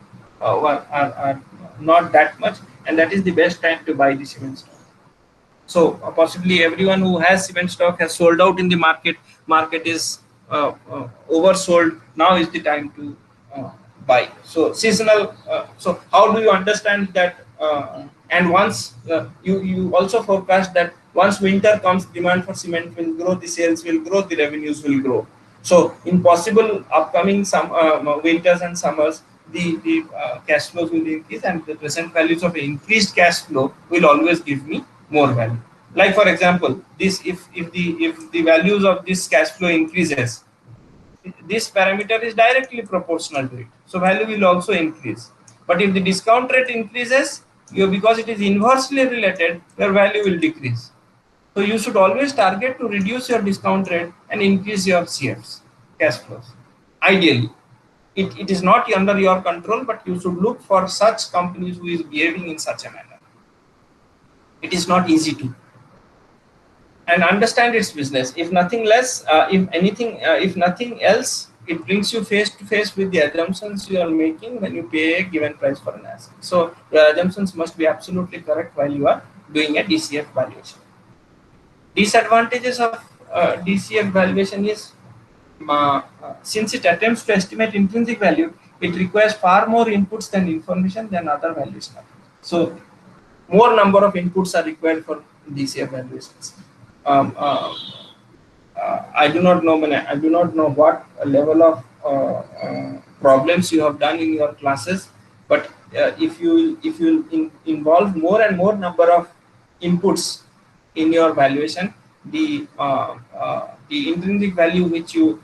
not that much, and that is the best time to buy the cement stock. So possibly everyone who has cement stock has sold out in the market. Market is oversold. Now is the time to buy. So seasonal. So how do you understand that? And once you also forecast that once winter comes, demand for cement will grow, the sales will grow, the revenues will grow. So in possible upcoming winters and summers, the cash flows will increase, and the present values of increased cash flow will always give me more value. Like for example, this if the values of this cash flow increases, this parameter is directly proportional to it. So value will also increase. But if the discount rate increases, because it is inversely related, your value will decrease. So you should always target to reduce your discount rate and increase your CFs, cash flows. Ideally, it is not under your control, but you should look for such companies who is behaving in such a manner. It is not easy to. And understand its business. If nothing less, if nothing else, it brings you face to face with the assumptions you are making when you pay a given price for an asset. So your assumptions must be absolutely correct while you are doing a DCF valuation. Disadvantages of DCF valuation is since it attempts to estimate intrinsic value, it requires far more inputs than information than other valuation. So more number of inputs are required for DCF valuations. I do not know what level of problems you have done in your classes, but if you involve more and more number of inputs in your valuation, the intrinsic value which you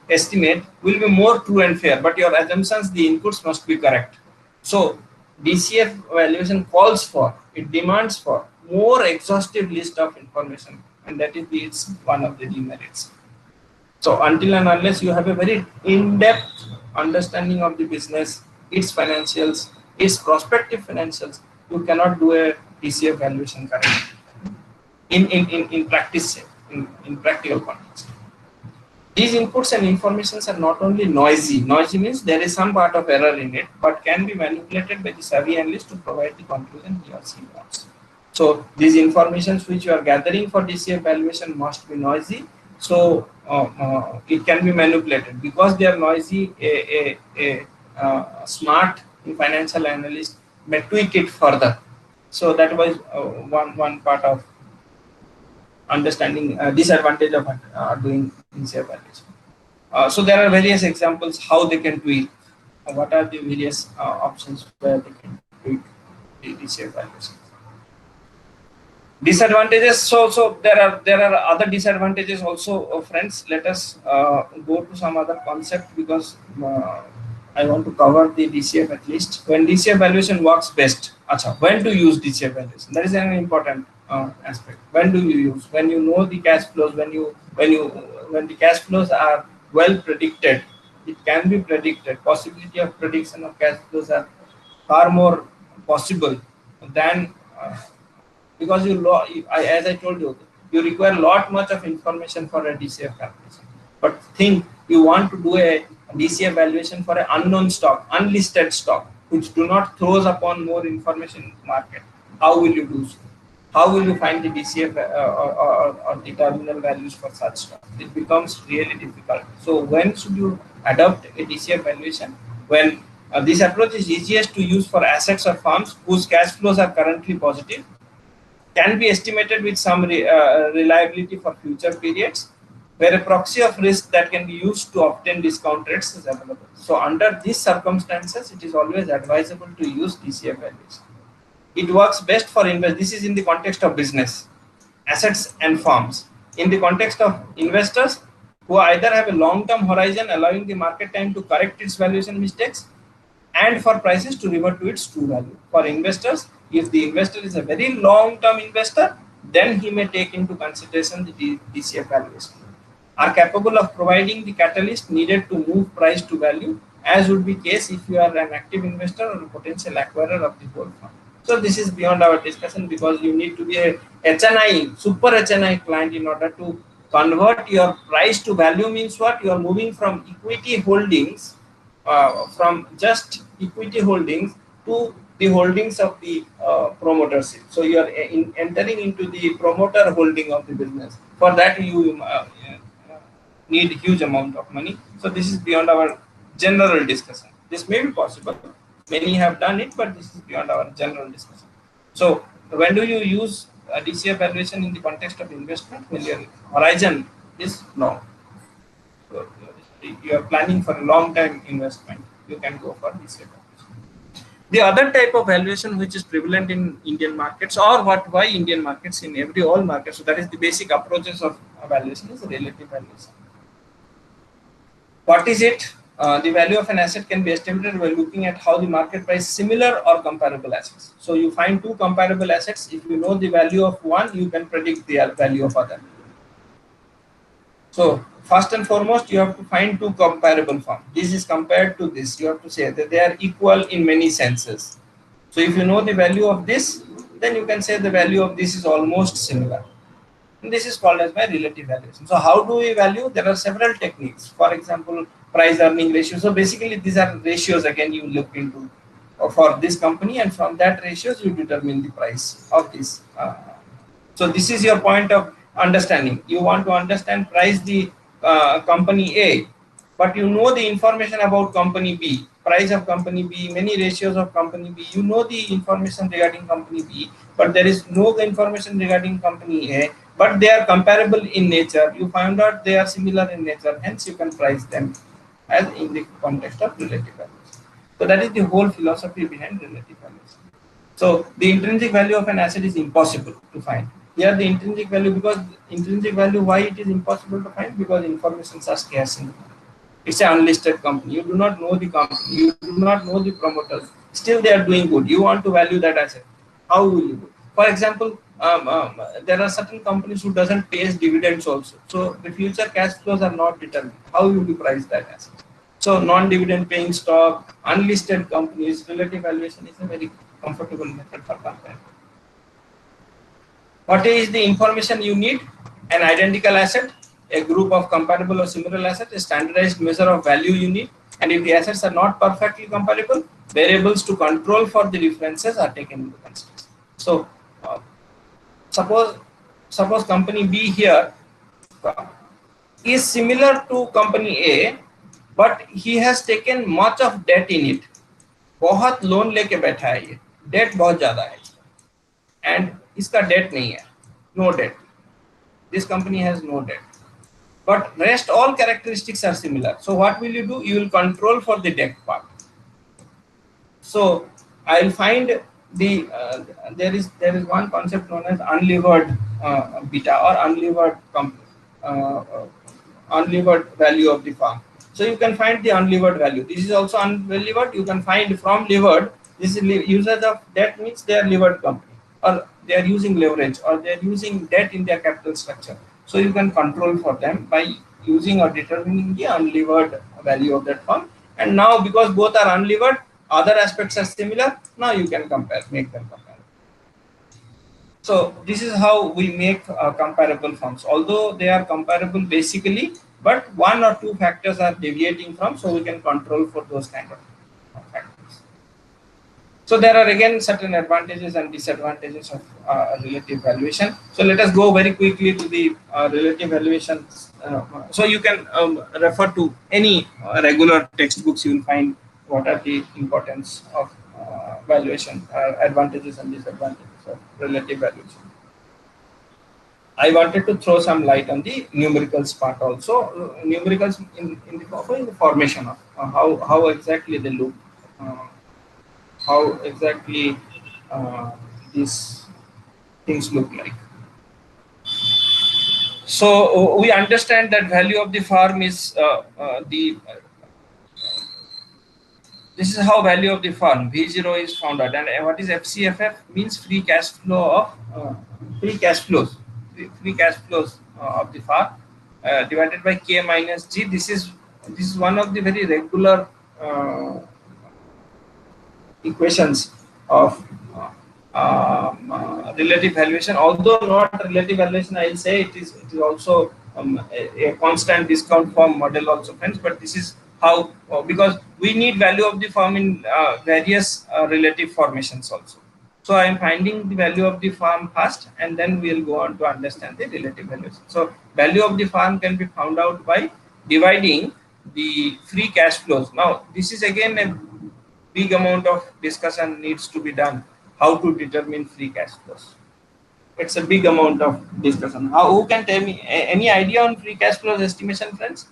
estimate will be more true and fair, but your assumptions, the inputs must be correct. So DCF valuation calls for, it demands for more exhaustive list of information, and that is it's one of the demerits. So until and unless you have a very in-depth understanding of the business, its financials, its prospective financials, you cannot do a DCF valuation correctly in practice, in practical context. These inputs and informations are not only noisy. Noisy means there is some part of error in it, but can be manipulated by the savvy analyst to provide the conclusion he or she wants. So these informations which you are gathering for DCF valuation must be noisy. So it can be manipulated. Because they are noisy, a smart financial analyst may tweak it further. So that was one part of understanding disadvantage of doing DCF valuation. So there are various examples how they can tweak. What are the various options where they can tweak the DCF valuation? Disadvantages. So there are other disadvantages also, friends. Let us go to some other concept, because I want to cover the DCF at least. When DCF valuation works best, when to use DCF valuation? That is an important aspect. When do you use? When you know the cash flows. When the cash flows are well predicted, it can be predicted. Possibility of prediction of cash flows are far more possible than because as I told you, you require much of information for a DCF calculation. But think you want to do a DCF valuation for an unknown stock, unlisted stock, which do not throws upon more information in the market. How will you do so? How will you find the DCF or the terminal values for such stock? It becomes really difficult. So when should you adopt a DCF valuation? When this approach is easiest to use for assets or firms whose cash flows are currently positive, can be estimated with some reliability for future periods, where a proxy of risk that can be used to obtain discount rates is available. So under these circumstances, it is always advisable to use DCF valuation. It works best for investors. This is in the context of business, assets and firms. In the context of investors, who either have a long-term horizon allowing the market time to correct its valuation mistakes, and for prices to revert to its true value. For investors, if the investor is a very long-term investor, then he may take into consideration the DCF valuation, are capable of providing the catalyst needed to move price to value, as would be case if you are an active investor or a potential acquirer of the whole firm. So this is beyond our discussion, because you need to be a HNI, super HNI client in order to convert your price to value means what? You are moving from equity holdings, from just equity holdings to the holdings of the promotership. So you are entering into the promoter holding of the business. For that you need huge amount of money. So this is beyond our general discussion. This may be possible. Many have done it, but this is beyond our general discussion. So when do you use DCF valuation in the context of investment? When your horizon is long. So you are planning for a long time investment, you can go for DCF valuation. The other type of valuation which is prevalent in Indian markets, or why Indian markets, in all markets, so that is the basic approaches of valuation, is relative valuation. What is it? The value of an asset can be estimated by looking at how the market price similar or comparable assets. So you find two comparable assets. If you know the value of one, you can predict the value of other. So first and foremost, you have to find two comparable firms. This is compared to this. You have to say that they are equal in many senses. So if you know the value of this, then you can say the value of this is almost similar. And this is called as by relative valuation. So how do we value? There are several techniques. For example, price earning ratio. So basically these are ratios again you look into for this company, and from that ratios you determine the price of this. So this is your point of understanding. You want to understand price the company A, but you know the information about company B, price of company B, many ratios of company B. You know the information regarding company B, but there is no information regarding company A, but they are comparable in nature. You find out they are similar in nature, hence you can price them as in the context of relative valuation. So that is the whole philosophy behind relative valuation. So the intrinsic value of an asset is impossible to find. Here the intrinsic value, because intrinsic value, why it is impossible to find? Because information are scarce in the market. It's an unlisted company. You do not know the company. You do not know the promoters. Still they are doing good. You want to value that asset. How will you do? For example, there are certain companies who doesn't pay dividends also. So the future cash flows are not determined. How will you price that asset? So non-dividend paying stock, unlisted companies, relative valuation is a very comfortable method for comparing. What is the information you need? An identical asset, a group of comparable or similar assets, a standardized measure of value you need, and if the assets are not perfectly comparable, variables to control for the differences are taken into consideration. So suppose company B here is similar to company A, but he has taken much of debt in it. बहुत loan लेके बैठा है ये, date बहुत ज्यादा है and इसका date नहीं है, no date. This company has no debt, but rest all characteristics are similar. So what will you do? You will control for the debt part. So I will find the there is one concept known as unlevered beta or unlevered value of the firm. So you can find the unlevered value. This is also unlevered. You can find from levered. This is usage of debt means they are levered company, or they are using leverage, or they are using debt in their capital structure. So you can control for them by using or determining the unlevered value of that firm. And now because both are unlevered, other aspects are similar. Now you can make them comparable. So this is how we make comparable firms. Although they are comparable basically, but one or two factors are deviating from, so we can control for those kind of factors. So there are again certain advantages and disadvantages of relative valuation. So let us go very quickly to the relative valuation. So you can refer to any regular textbooks. You will find what are the importance of valuation, advantages and disadvantages of relative valuation. I wanted to throw some light on the numericals part also. Numericals in the formation of how exactly they look, how exactly these things look like. So we understand that value of the firm is this is how value of the firm V0 is found out. And what is FCFF? Means free cash flow of free cash flows of the firm divided by K minus G. This is one of the very regular equations of relative valuation. Although not relative valuation, I will say it is also a constant discount firm model also, friends. But this is how, because we need value of the firm in various relative formations also. So I am finding the value of the firm first, and then we will go on to understand the relative values. So value of the firm can be found out by dividing the free cash flows. Now this is again a big amount of discussion needs to be done, how to determine free cash flows. It's a big amount of discussion. Who can tell me any idea on free cash flows estimation, friends?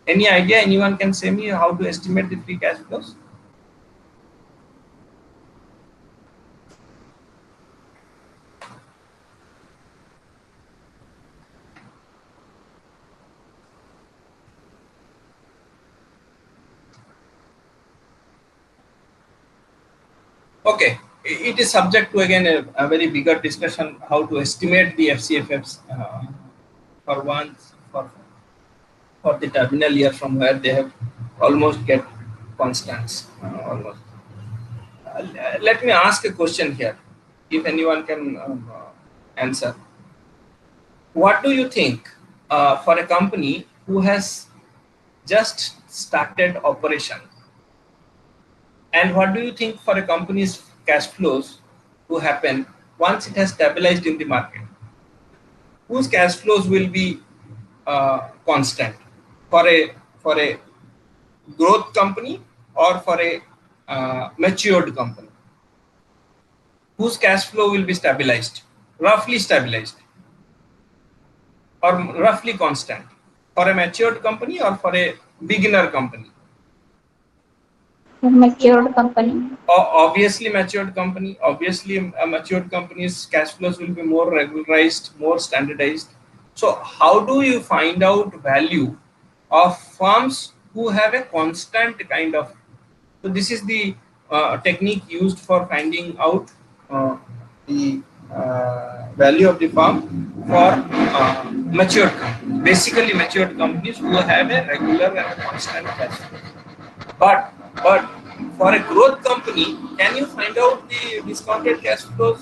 Any idea? Anyone can say me how to estimate the free cash flows? Okay, it is subject to again a very bigger discussion how to estimate the FCFFs for once for the terminal year from where they have almost get constants almost. Let me ask a question here, if anyone can answer. What do you think for a company who has just started operation, and what do you think for a company's cash flows to happen once it has stabilized in the market? Whose cash flows will be constant for a growth company or for a matured company? Whose cash flow will be stabilized, roughly stabilized, or roughly constant, for a matured company or for a beginner company? Matured company. Obviously matured company. Obviously a matured company's cash flows will be more regularized, more standardized. So how do you find out value of firms who have a constant kind of? So this is the technique used for finding out the value of the firm for matured companies. Basically matured companies who have a regular and a constant cash flow. But for a growth company, can you find out the discounted cash flows?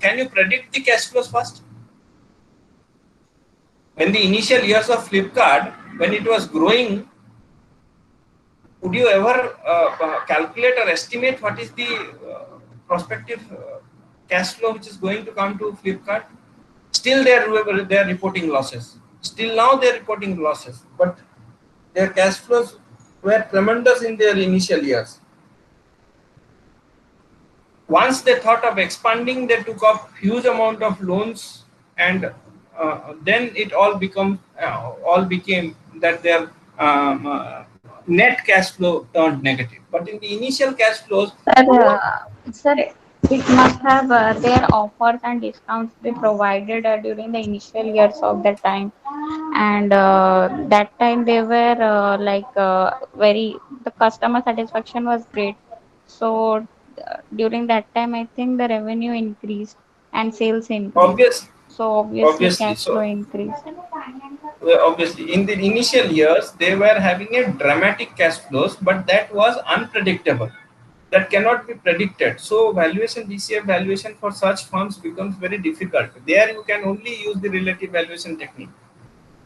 Can you predict the cash flows first? When the initial years of Flipkart, when it was growing, would you ever calculate or estimate what is the prospective cash flow which is going to come to Flipkart? Still they are reporting losses. Still now they are reporting losses, but their cash flows were tremendous in their initial years. Once they thought of expanding, they took up huge amount of loans, and then it all became that their net cash flow turned negative. But in the initial cash flows, Sir, it must have their offers and discounts they provided during the initial years of the time, and that time they were very, the customer satisfaction was great. So during that time, I think the revenue increased and sales increased. obvious, So obviously obviously, cash flow so increased. obviously in the initial years they were having a dramatic cash flows, but that was unpredictable. That cannot be predicted. So valuation, DCF valuation for such firms becomes very difficult. There you can only use the relative valuation technique.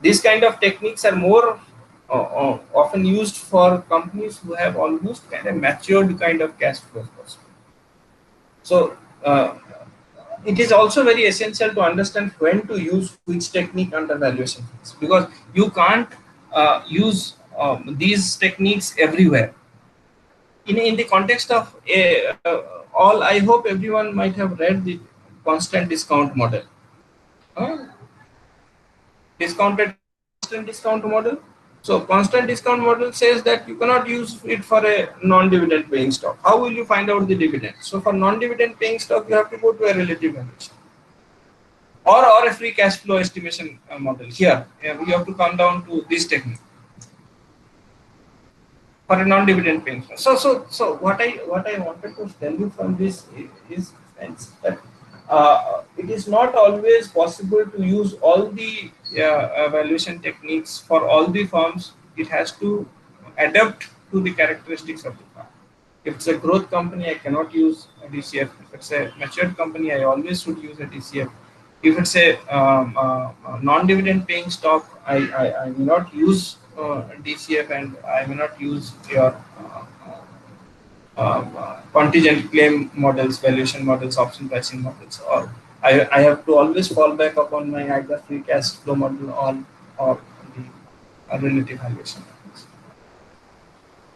These kind of techniques are more often used for companies who have almost kind of matured kind of cash flows. So it is also very essential to understand when to use which technique under valuation, because you can't use these techniques everywhere. In the context of all, I hope everyone might have read the constant discount model. Discounted constant discount model. So constant discount model says that you cannot use it for a non-dividend paying stock. How will you find out the dividend? So for non-dividend paying stock, you have to go to a relative valuation or a free cash flow estimation model. Here, you have to come down to this technique for a non-dividend paying stock. So what I wanted to tell you from this is that it is not always possible to use all the valuation techniques for all the firms. It has to adapt to the characteristics of the firm. If it's a growth company, I cannot use a DCF. If it's a matured company, I always should use a DCF. If it's a non-dividend paying stock, I may not use DCF, and I may not use your contingent claim models, valuation models, option pricing models, or I have to always fall back upon my either free cash flow model or the relative valuation models.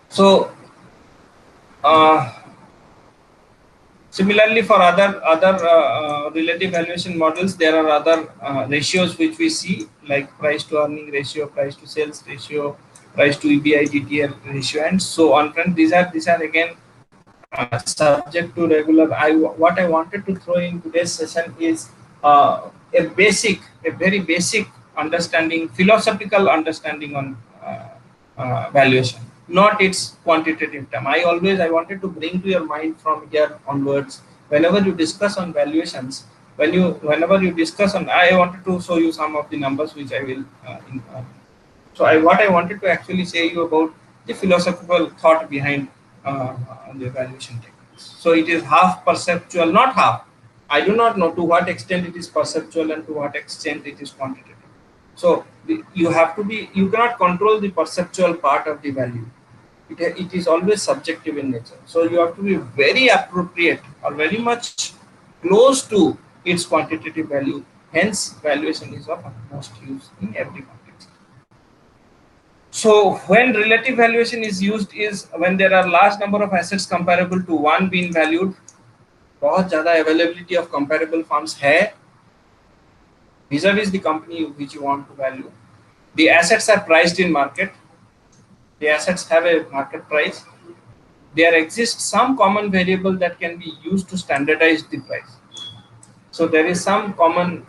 So similarly, for other relative valuation models, there are other ratios which we see, like price to earning ratio, price to sales ratio, price to EBITDL ratio, and so on. Friends, these are again subject to regular. What I wanted to throw in today's session is a very basic understanding, philosophical understanding on valuation, not its quantitative term. I wanted to bring to your mind from here onwards, whenever you discuss on valuations, whenever you discuss on, I wanted to show you some of the numbers which I will. What I wanted to actually say you about the philosophical thought behind the evaluation techniques. So it is half perceptual, not half. I do not know to what extent it is perceptual and to what extent it is quantitative. So you cannot control the perceptual part of the value. It is always subjective in nature. So you have to be very appropriate or very much close to its quantitative value. Hence, valuation is of utmost use in every context. So when relative valuation is used is when there are large number of assets comparable to one being valued. बहुत ज़्यादा availability of comparable firms है vis-a-vis the company which you want to value. The assets are priced in market. The assets have a market price. There exists some common variable that can be used to standardize the price. So there is some common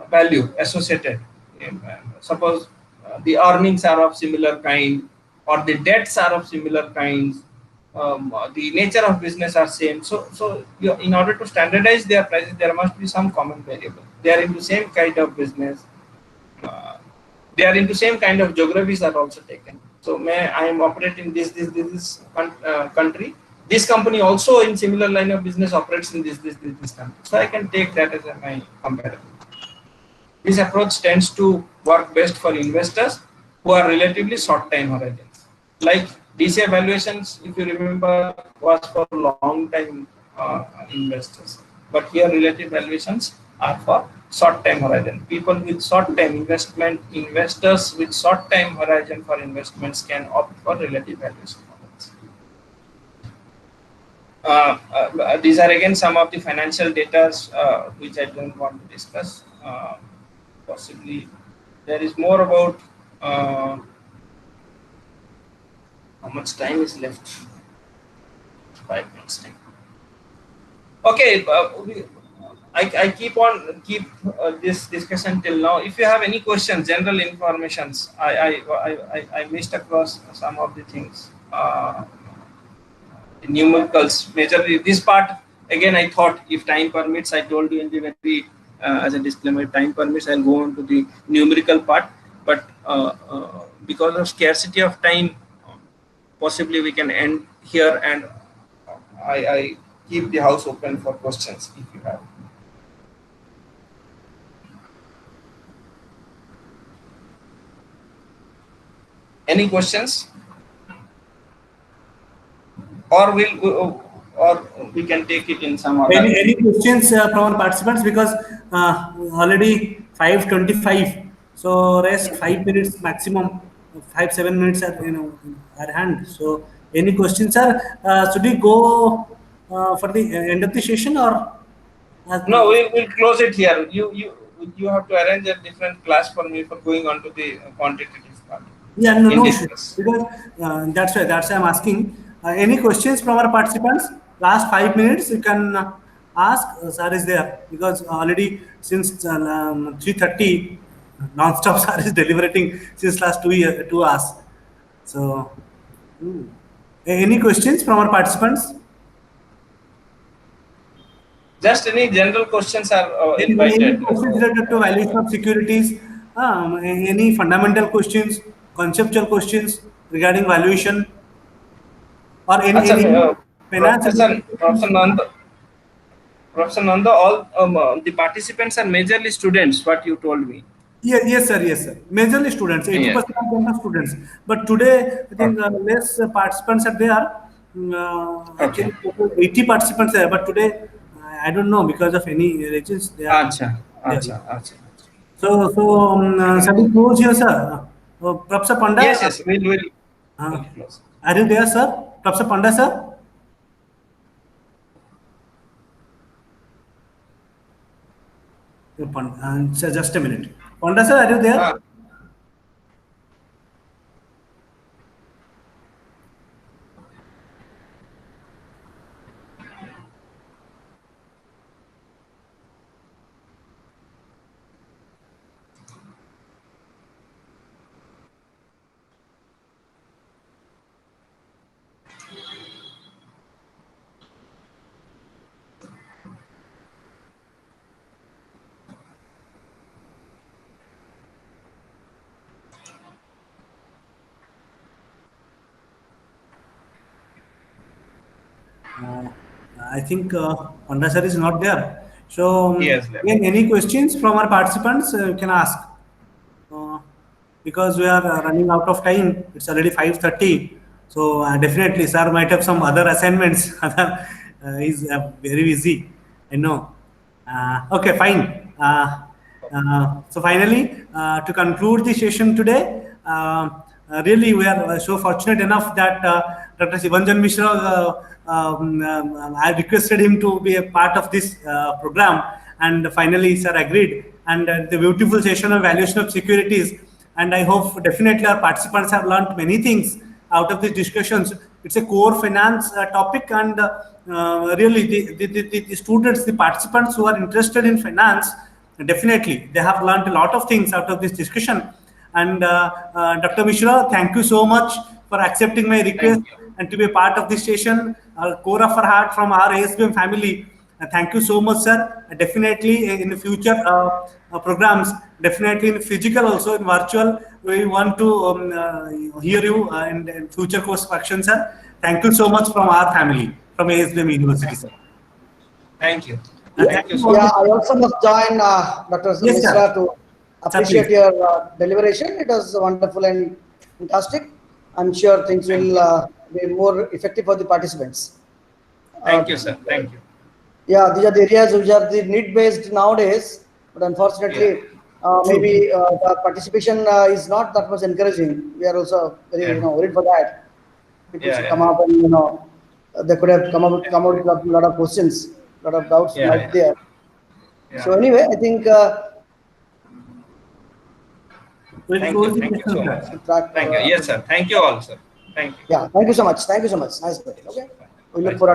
value associated. Suppose the earnings are of similar kind, or the debts are of similar kinds. The nature of business are same. So in order to standardize their prices, there must be some common variable. They are into same kind of business. They are into same kind of geographies are also taken. So I am operating this country. This company also in similar line of business operates in this country. So I can take that as my comparable. This approach tends to work best for investors who are relatively short time horizons. Like DCF valuations, if you remember, was for long time investors. But here relative valuations are for short time horizon. People with short time investors with short time horizon for investments can opt for relative valuation models. These are again some of the financial data which I don't want to discuss. Possibly there is more about how much time is left. 5 minutes time. Okay, I keep this discussion till now. If you have any questions, general informations, I missed across some of the things. The numericals, majorly this part. Again, I thought if time permits, I told you in the very as a disclaimer, time permits, I'll go on to the numerical part. But because of scarcity of time, possibly we can end here, and I keep the house open for questions if you have. Any questions? Or we can take it in some other. Any questions from our participants, because already 5:25, so rest 5 minutes maximum, 5-7 minutes at our hand. So any questions, sir? Should we go for the end of the session, or? No, we'll close it here. You have to arrange a different class for me for going on to the quantitative part. Yeah, no because that's why I'm asking. Any questions from our participants? Last 5 minutes you can ask. Sir is there, because already since 3:30 non-stop sir is deliberating since last 2 hours. So any questions from our participants? Just any general questions are invited. Any questions related to valuation of securities? Any fundamental questions, conceptual questions regarding valuation, or any finance? Professor Nanda, Professor Nanda, all the participants are majorly students. What you told me. Yes, sir. Yes, sir. Majorly students. Yeah. 80% of them are students. But today, I think Okay. less participants are there. Okay. Actually, total 80 participants are there. But today, I don't know because of any reasons they are Acha. there. Acha. Acha. Shall we close here, sir? Professor Yes. Panda, Yes. We'll uh, close. are you there, sir? Professor Panda, sir? Sir, just a minute. Panda, sir, are you Ah, there? Uh, I think Panda, sir is not there. So, yes. Left. again, any questions from our participants you can ask. Uh, because we are running out of time. It's already 5:30. So definitely, sir might have some other assignments. He's very busy. I know. Okay, fine. So finally, to conclude the session today, really we are so fortunate enough that Dr. Sivanjan Mishra, I requested him to be a part of this program, and finally, sir agreed. And the beautiful session on valuation of securities. And I hope definitely our participants have learned many things out of these discussions. It's a core finance topic, and really the students, the participants who are interested in finance, definitely they have learned a lot of things out of this discussion. And Dr. Mishra, thank you so much for accepting my request Thank you. and to be a part of this session. Core of our heart from our ASBM family. Thank you so much, sir. Definitely in the future programs, definitely in physical also in virtual, we want to hear you in future course of action, sir. Thank you so much from our family, from ASBM University, sir. Thank you. Thank Thank you you so Yeah, much. I also must join Dr. Yes, sir. Mishra to appreciate please. your deliberation. It was wonderful and fantastic. I'm sure things will be more effective for the participants. Thank you, sir. Thank you. Yeah, these are the areas which are the need-based nowadays, but unfortunately, maybe the participation is not that much encouraging. We are also very, Yeah. worried for that. People Yeah, should yeah. come up and, they could have come out with a lot of questions, lot of doubts Yeah, might yeah. there. Yeah. So anyway, I think We'll Thank close you. the Thank you session, so sir. much. track. Thank you. Yes, sir. Thank you all, sir. Thank you. Yeah, thank you so much. Thank you so much. Nice meeting. Okay, we look Bye. forward.